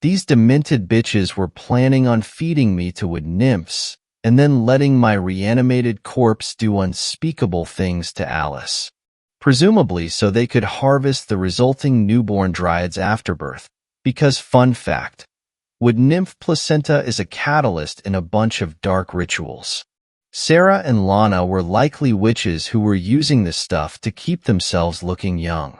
these demented bitches were planning on feeding me to wood nymphs and then letting my reanimated corpse do unspeakable things to Alice, presumably so they could harvest the resulting newborn dryad's afterbirth, because fun fact, wood nymph placenta is a catalyst in a bunch of dark rituals. Sarah and Lana were likely witches who were using this stuff to keep themselves looking young.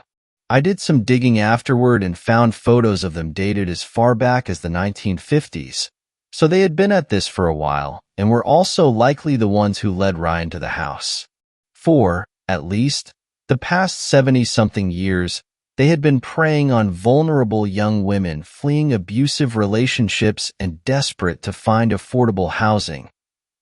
I did some digging afterward and found photos of them dated as far back as the 1950s, so they had been at this for a while and were also likely the ones who led Ryan to the house. For, at least, the past 70-something years, they had been preying on vulnerable young women fleeing abusive relationships and desperate to find affordable housing.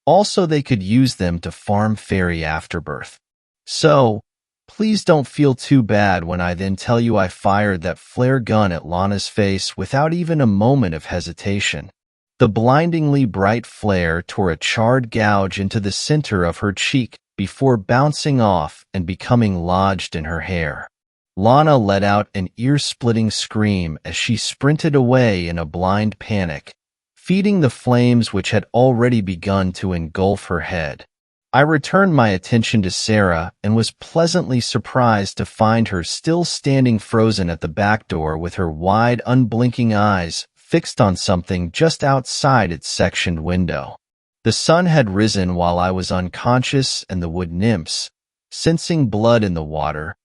Also, they could use them to farm fairy afterbirth. So, please don't feel too bad when I then tell you I fired that flare gun at Lana's face without even a moment of hesitation. The blindingly bright flare tore a charred gouge into the center of her cheek before bouncing off and becoming lodged in her hair. Lana let out an ear-splitting scream as she sprinted away in a blind panic, feeding the flames which had already begun to engulf her head. I returned my attention to Sarah and was pleasantly surprised to find her still standing frozen at the back door with her wide, unblinking eyes fixed on something just outside its sectioned window. The sun had risen while I was unconscious, and the wood nymphs, sensing blood in the water,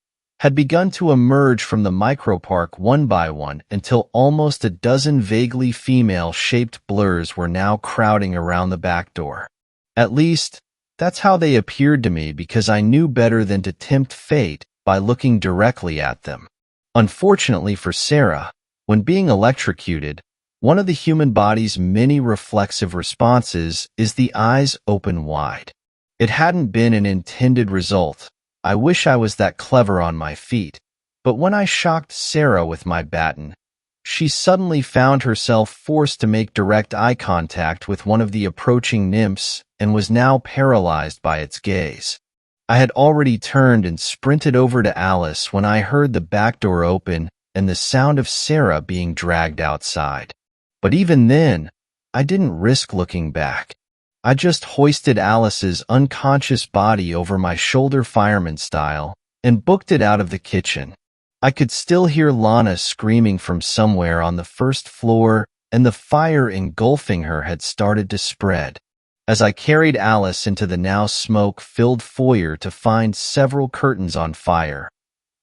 had begun to emerge from the micropark one by one until almost a dozen vaguely female-shaped blurs were now crowding around the back door. At least, that's how they appeared to me, because I knew better than to tempt fate by looking directly at them. Unfortunately for Sarah, when being electrocuted, one of the human body's many reflexive responses is the eyes open wide. It hadn't been an intended result. I wish I was that clever on my feet. But when I shocked Sarah with my baton, she suddenly found herself forced to make direct eye contact with one of the approaching nymphs and was now paralyzed by its gaze. I had already turned and sprinted over to Alice when I heard the back door open and the sound of Sarah being dragged outside. But even then, I didn't risk looking back. I just hoisted Alice's unconscious body over my shoulder fireman style and booked it out of the kitchen. I could still hear Lana screaming from somewhere on the first floor, and the fire engulfing her had started to spread. As I carried Alice into the now smoke-filled foyer to find several curtains on fire,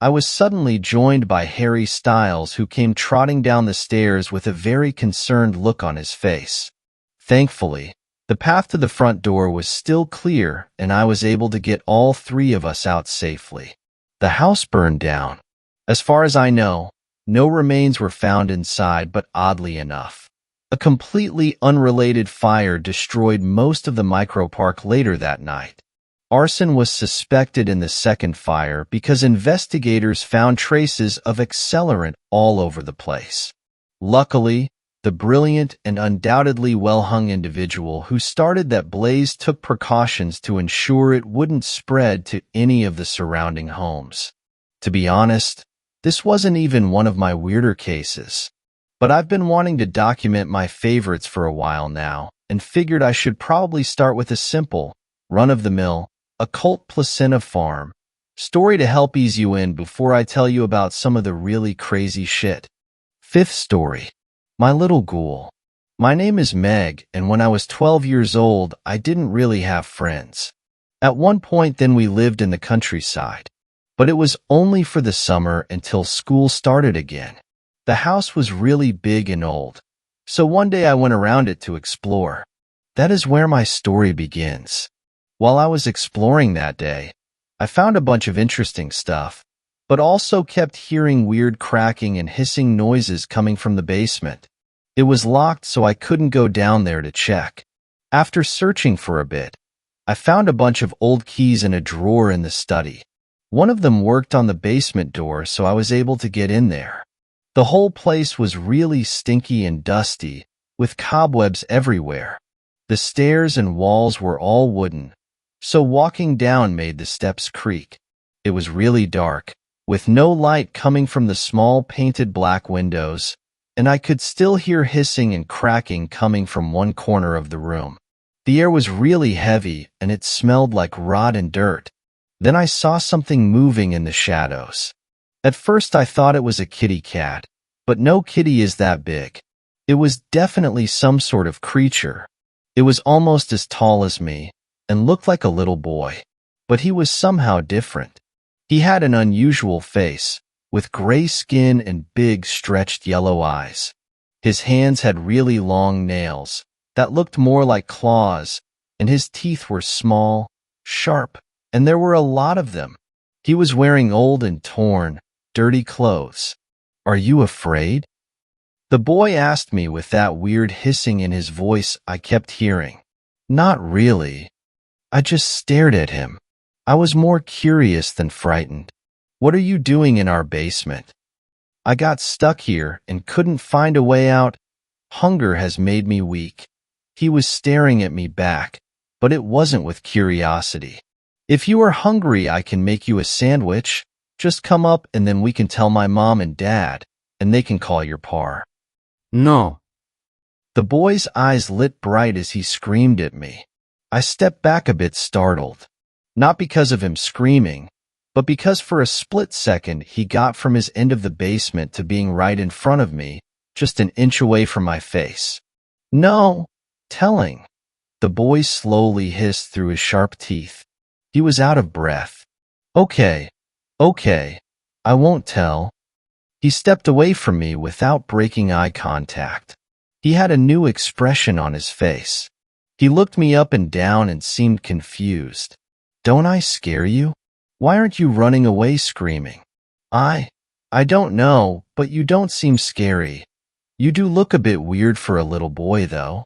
I was suddenly joined by Harry Styles, who came trotting down the stairs with a very concerned look on his face. Thankfully, the path to the front door was still clear, and I was able to get all three of us out safely. The house burned down. As far as I know, no remains were found inside, but oddly enough, a completely unrelated fire destroyed most of the micropark later that night. Arson was suspected in the second fire because investigators found traces of accelerant all over the place. Luckily, the brilliant and undoubtedly well-hung individual who started that blaze took precautions to ensure it wouldn't spread to any of the surrounding homes. To be honest, this wasn't even one of my weirder cases, but I've been wanting to document my favorites for a while now and figured I should probably start with a simple, run-of-the-mill, occult placenta farm story to help ease you in before I tell you about some of the really crazy shit. Fifth story. My little ghoul. My name is Meg, and when I was 12 years old, I didn't really have friends. At one point then we lived in the countryside, but it was only for the summer until school started again. The house was really big and old, so one day I went around it to explore. That is where my story begins. While I was exploring that day, I found a bunch of interesting stuff, but also kept hearing weird cracking and hissing noises coming from the basement. It was locked, so I couldn't go down there to check. After searching for a bit, I found a bunch of old keys in a drawer in the study. One of them worked on the basement door, so I was able to get in there. The whole place was really stinky and dusty, with cobwebs everywhere. The stairs and walls were all wooden, so walking down made the steps creak. It was really dark, with no light coming from the small painted black windows, and I could still hear hissing and cracking coming from one corner of the room. The air was really heavy, and it smelled like rot and dirt. Then I saw something moving in the shadows. At first I thought it was a kitty cat, but no kitty is that big. It was definitely some sort of creature. It was almost as tall as me, and looked like a little boy, but he was somehow different. He had an unusual face, with gray skin and big stretched yellow eyes. His hands had really long nails that looked more like claws, and his teeth were small, sharp, and there were a lot of them. He was wearing old and torn, dirty clothes. "Are you afraid?" the boy asked me with that weird hissing in his voice I kept hearing. "Not really." I just stared at him. I was more curious than frightened. "What are you doing in our basement?" "I got stuck here and couldn't find a way out. Hunger has made me weak." He was staring at me back, but it wasn't with curiosity. "If you are hungry, I can make you a sandwich. Just come up and then we can tell my mom and dad, and they can call your par." No. The boy's eyes lit bright as he screamed at me. I stepped back a bit startled, not because of him screaming, but because for a split second he got from his end of the basement to being right in front of me, just an inch away from my face. "No," telling. The boy slowly hissed through his sharp teeth. He was out of breath. Okay, I won't tell. He stepped away from me without breaking eye contact. He had a new expression on his face. He looked me up and down and seemed confused. Don't I scare you? Why aren't you running away screaming? I don't know, but you don't seem scary. You do look a bit weird for a little boy, though.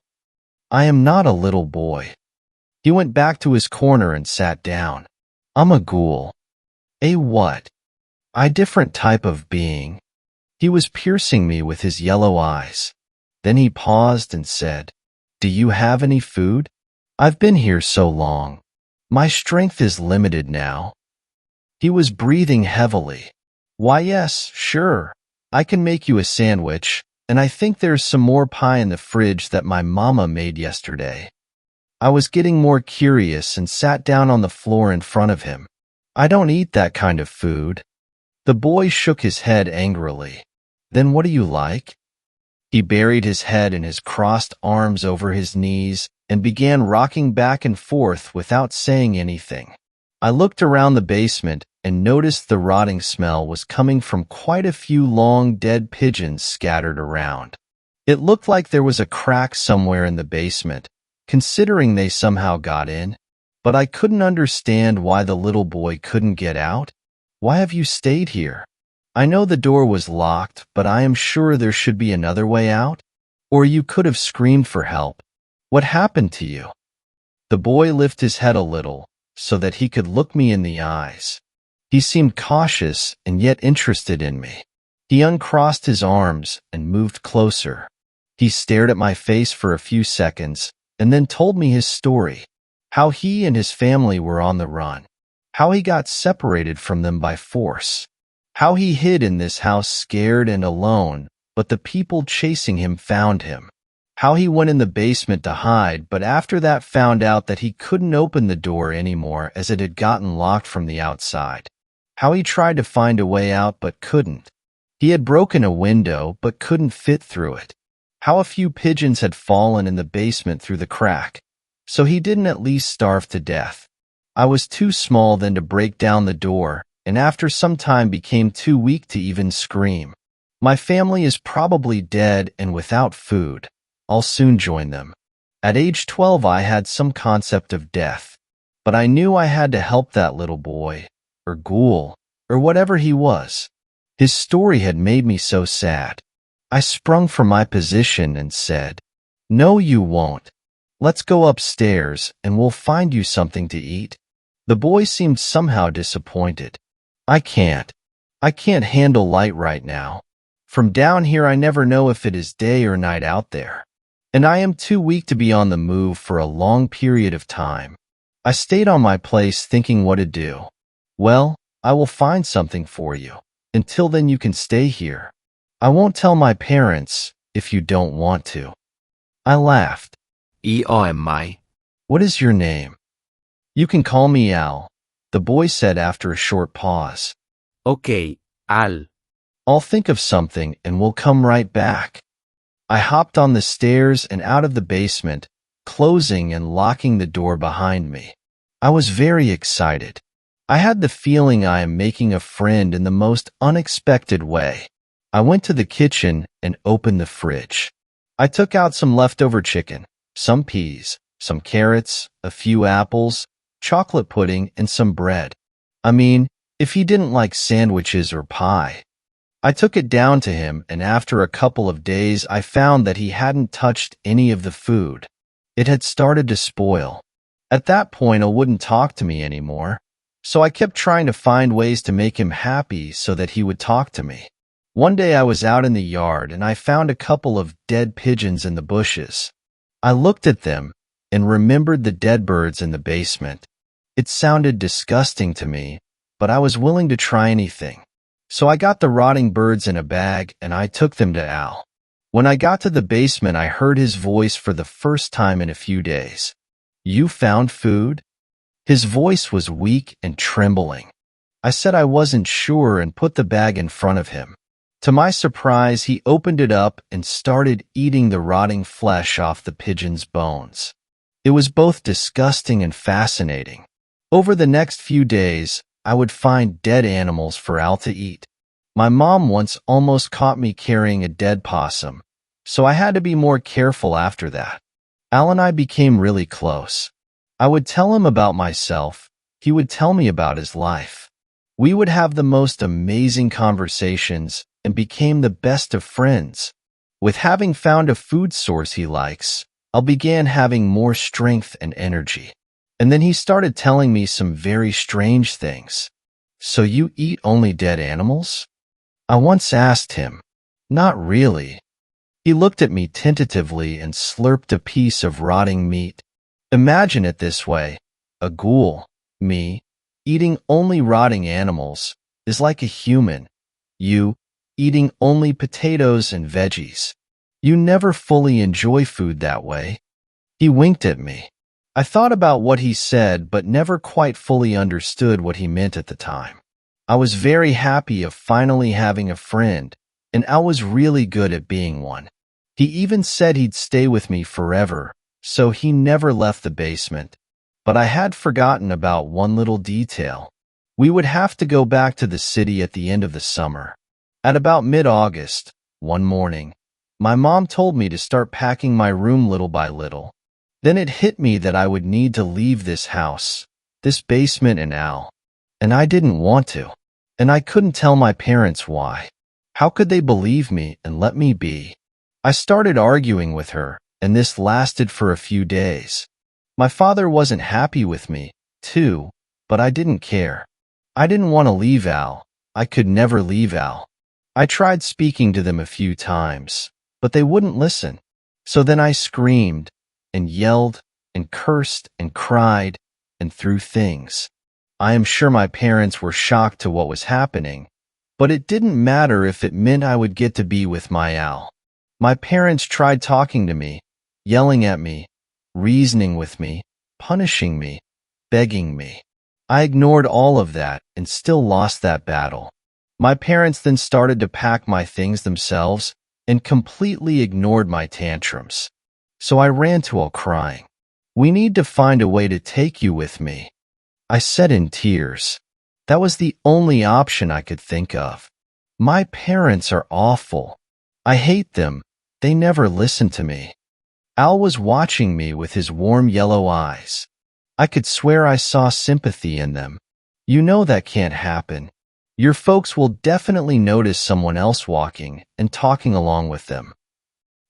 I am not a little boy. He went back to his corner and sat down. I'm a ghoul. A what? A different type of being. He was piercing me with his yellow eyes. Then he paused and said, Do you have any food? I've been here so long. My strength is limited now. He was breathing heavily. Why, yes, sure. I can make you a sandwich, and I think there's some more pie in the fridge that my mama made yesterday. I was getting more curious and sat down on the floor in front of him. I don't eat that kind of food. The boy shook his head angrily. Then what do you like? He buried his head in his crossed arms over his knees and began rocking back and forth without saying anything. I looked around the basement and noticed the rotting smell was coming from quite a few long dead pigeons scattered around. It looked like there was a crack somewhere in the basement, considering they somehow got in, but I couldn't understand why the little boy couldn't get out. Why have you stayed here? I know the door was locked, but I am sure there should be another way out. Or you could have screamed for help. What happened to you? The boy lifted his head a little so that he could look me in the eyes. He seemed cautious and yet interested in me. He uncrossed his arms and moved closer. He stared at my face for a few seconds and then told me his story, how he and his family were on the run, how he got separated from them by force, how he hid in this house scared and alone, but the people chasing him found him, how he went in the basement to hide, but after that found out that he couldn't open the door anymore as it had gotten locked from the outside, how he tried to find a way out but couldn't. He had broken a window but couldn't fit through it, how a few pigeons had fallen in the basement through the crack, so he didn't at least starve to death. I was too small then to break down the door, and after some time became too weak to even scream. My family is probably dead and without food. I'll soon join them. At age 12 I had some concept of death, but I knew I had to help that little boy, or ghoul, or whatever he was. His story had made me so sad. I sprung from my position and said, No, you won't. Let's go upstairs and we'll find you something to eat. The boy seemed somehow disappointed. I can't handle light right now. From down here I never know if it is day or night out there, and I am too weak to be on the move for a long period of time. I stayed on my place thinking what to do. Well, I will find something for you. Until then you can stay here. I won't tell my parents if you don't want to. I laughed. EOMI. What is your name? You can call me Al, the boy said after a short pause. Okay, Al. I'll think of something and we'll come right back. I hopped on the stairs and out of the basement, closing and locking the door behind me. I was very excited. I had the feeling I am making a friend in the most unexpected way. I went to the kitchen and opened the fridge. I took out some leftover chicken, some peas, some carrots, a few apples, chocolate pudding, and some bread. I mean, if he didn't like sandwiches or pie. I took it down to him, and after a couple of days I found that he hadn't touched any of the food. It had started to spoil. At that point, he wouldn't talk to me anymore, so I kept trying to find ways to make him happy so that he would talk to me. One day I was out in the yard and I found a couple of dead pigeons in the bushes. I looked at them and remembered the dead birds in the basement. It sounded disgusting to me, but I was willing to try anything. So I got the rotting birds in a bag and I took them to Al. When I got to the basement, I heard his voice for the first time in a few days. You found food? His voice was weak and trembling. I said I wasn't sure and put the bag in front of him. To my surprise, he opened it up and started eating the rotting flesh off the pigeon's bones. It was both disgusting and fascinating. Over the next few days, I would find dead animals for Al to eat. My mom once almost caught me carrying a dead possum, so I had to be more careful after that. Al and I became really close. I would tell him about myself. He would tell me about his life. We would have the most amazing conversations and became the best of friends. With having found a food source he likes, Al began having more strength and energy. And then he started telling me some very strange things. So you eat only dead animals? I once asked him. Not really. He looked at me tentatively and slurped a piece of rotting meat. Imagine it this way. A ghoul, me, eating only rotting animals, is like a human. You, eating only potatoes and veggies. You never fully enjoy food that way. He winked at me. I thought about what he said but never quite fully understood what he meant at the time. I was very happy of finally having a friend, and Al was really good at being one. He even said he'd stay with me forever, so he never left the basement. But I had forgotten about one little detail. We would have to go back to the city at the end of the summer. At about mid-August, one morning, my mom told me to start packing my room little by little. Then it hit me that I would need to leave this house, this basement and Al. And I didn't want to. And I couldn't tell my parents why. How could they believe me and let me be? I started arguing with her, and this lasted for a few days. My father wasn't happy with me, too, but I didn't care. I didn't want to leave Al. I could never leave Al. I tried speaking to them a few times, but they wouldn't listen. So then I screamed and yelled and cursed and cried and threw things. I am sure my parents were shocked to what was happening, but it didn't matter if it meant I would get to be with my Al. My parents tried talking to me, yelling at me, reasoning with me, punishing me, begging me. I ignored all of that and still lost that battle. My parents then started to pack my things themselves and completely ignored my tantrums. So I ran to Al crying. "We need to find a way to take you with me," I said in tears. That was the only option I could think of. My parents are awful. I hate them. They never listen to me. Al was watching me with his warm yellow eyes. I could swear I saw sympathy in them. You know that can't happen. Your folks will definitely notice someone else walking and talking along with them.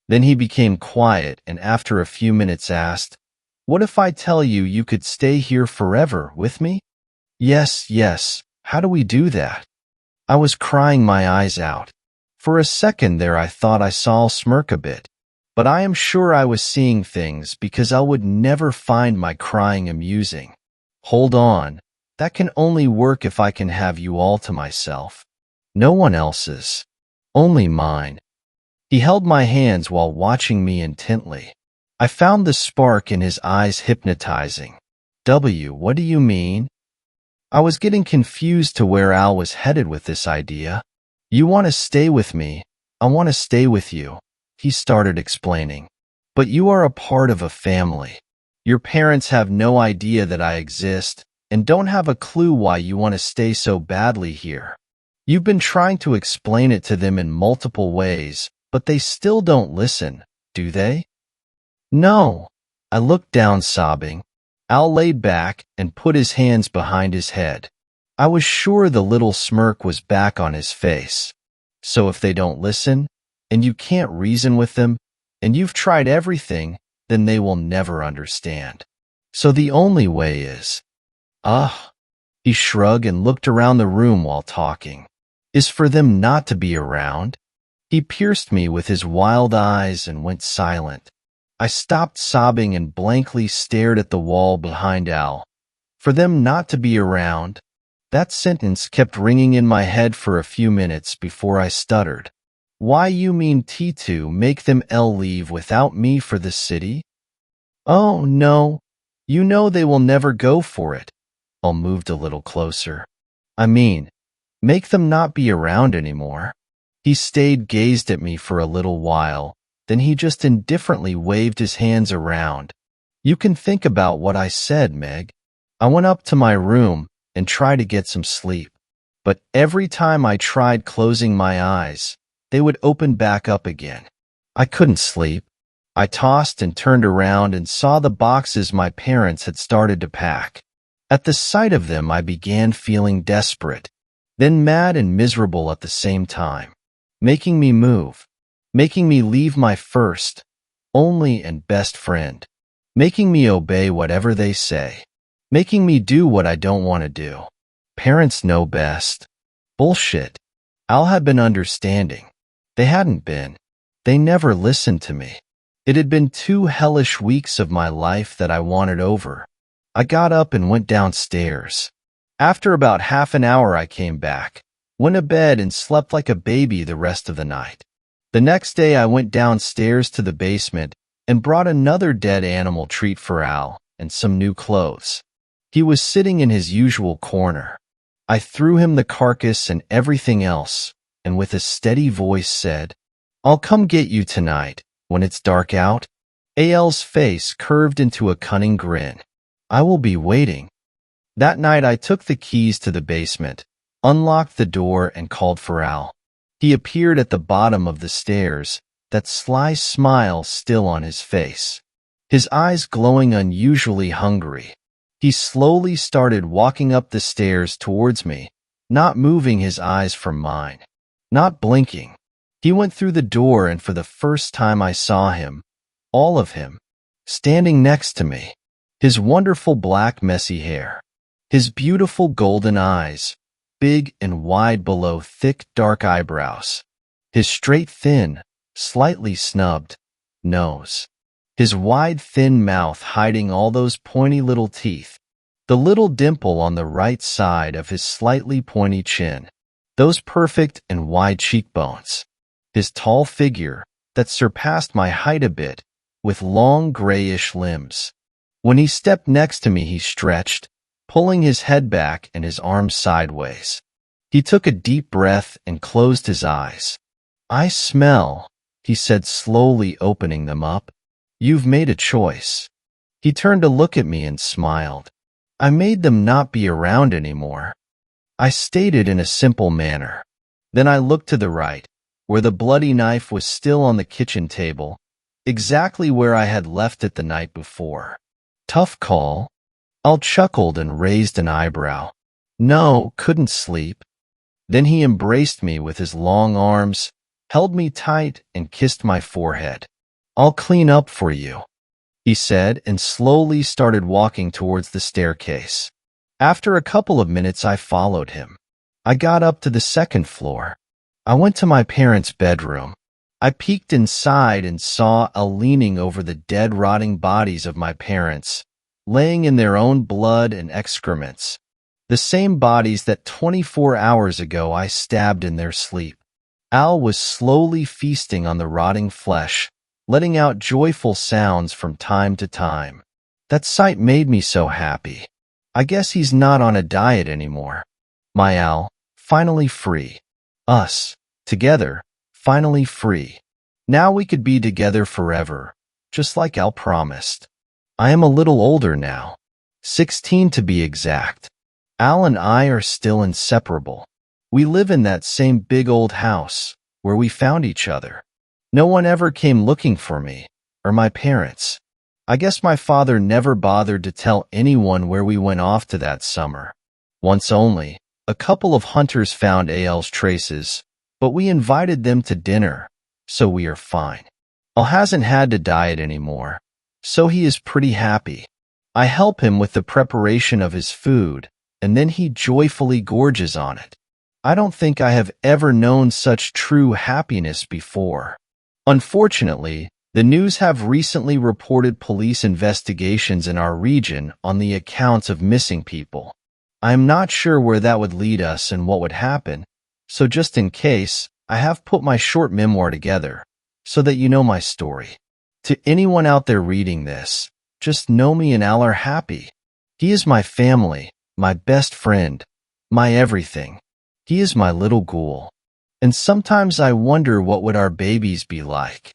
Then he became quiet and after a few minutes asked, "What if I tell you you could stay here forever with me?" Yes, yes. How do we do that? I was crying my eyes out. For a second there I thought I saw Al smirk a bit. But I am sure I was seeing things because I would never find my crying amusing. Hold on. That can only work if I can have you all to myself. No one else's. Only mine. He held my hands while watching me intently. I found the spark in his eyes hypnotizing. What do you mean? I was getting confused to where Al was headed with this idea. You want to stay with me. I want to stay with you, he started explaining. But you are a part of a family. Your parents have no idea that I exist and don't have a clue why you want to stay so badly here. You've been trying to explain it to them in multiple ways, but they still don't listen, do they? No. I looked down sobbing. Al laid back and put his hands behind his head. I was sure the little smirk was back on his face. So if they don't listen, and you can't reason with them, and you've tried everything, then they will never understand. So the only way is, he shrugged and looked around the room while talking, is for them not to be around. He pierced me with his wild eyes and went silent. I stopped sobbing and blankly stared at the wall behind Al. For them not to be around. That sentence kept ringing in my head for a few minutes before I stuttered. Why you mean T2 make them leave without me for the city? Oh, no. You know they will never go for it. Al moved a little closer. I mean, make them not be around anymore. He stayed gazed at me for a little while. Then he just indifferently waved his hands around. You can think about what I said, Meg. I went up to my room and tried to get some sleep. But every time I tried closing my eyes, they would open back up again. I couldn't sleep. I tossed and turned around and saw the boxes my parents had started to pack. At the sight of them, I began feeling desperate, then mad and miserable at the same time, making me move, making me leave my first, only and best friend, making me obey whatever they say, making me do what I don't want to do. Parents know best. Bullshit. Al had been understanding. They hadn't been. They never listened to me. It had been 2 hellish weeks of my life that I wanted over. I got up and went downstairs. After about half an hour, I came back, went to bed, and slept like a baby the rest of the night. The next day, I went downstairs to the basement and brought another dead animal treat for Al and some new clothes. He was sitting in his usual corner. I threw him the carcass and everything else, and with a steady voice said, "I'll come get you tonight, when it's dark out." Al's face curved into a cunning grin. "I will be waiting." That night I took the keys to the basement, unlocked the door, and called for Al. He appeared at the bottom of the stairs, that sly smile still on his face, his eyes glowing unusually hungry. He slowly started walking up the stairs towards me, not moving his eyes from mine, not blinking. He went through the door, and for the first time I saw him, all of him, standing next to me. His wonderful black messy hair, his beautiful golden eyes, big and wide below thick dark eyebrows, his straight thin, slightly snubbed nose, his wide thin mouth hiding all those pointy little teeth, the little dimple on the right side of his slightly pointy chin, those perfect and wide cheekbones, his tall figure that surpassed my height a bit, with long grayish limbs. When he stepped next to me, he stretched, pulling his head back and his arms sideways. He took a deep breath and closed his eyes. "I smell," he said, slowly opening them up. "You've made a choice." He turned to look at me and smiled. "I made them not be around anymore," I stated in a simple manner. Then I looked to the right, where the bloody knife was still on the kitchen table, exactly where I had left it the night before. "Tough call." Al chuckled and raised an eyebrow. "No, couldn't sleep." Then he embraced me with his long arms, held me tight, and kissed my forehead. "I'll clean up for you," he said, and slowly started walking towards the staircase. After a couple of minutes, I followed him. I got up to the second floor. I went to my parents' bedroom. I peeked inside and saw Al leaning over the dead, rotting bodies of my parents, laying in their own blood and excrements, the same bodies that 24 hours ago I stabbed in their sleep. Al was slowly feasting on the rotting flesh, letting out joyful sounds from time to time. That sight made me so happy. I guess he's not on a diet anymore. My Al, finally free. Us, together, finally free. Now we could be together forever, just like Al promised. I am a little older now, 16 to be exact. Al and I are still inseparable. We live in that same big old house where we found each other. No one ever came looking for me, or my parents. I guess my father never bothered to tell anyone where we went off to that summer. Once only, a couple of hunters found Al's traces, but we invited them to dinner, so we are fine. Al hasn't had to diet anymore, so he is pretty happy. I help him with the preparation of his food, and then he joyfully gorges on it. I don't think I have ever known such true happiness before. Unfortunately, the news have recently reported police investigations in our region on the accounts of missing people. I am not sure where that would lead us and what would happen, so just in case, I have put my short memoir together, so that you know my story. To anyone out there reading this, just know me and Al are happy. He is my family, my best friend, my everything. He is my little ghoul. And sometimes I wonder what would our babies be like.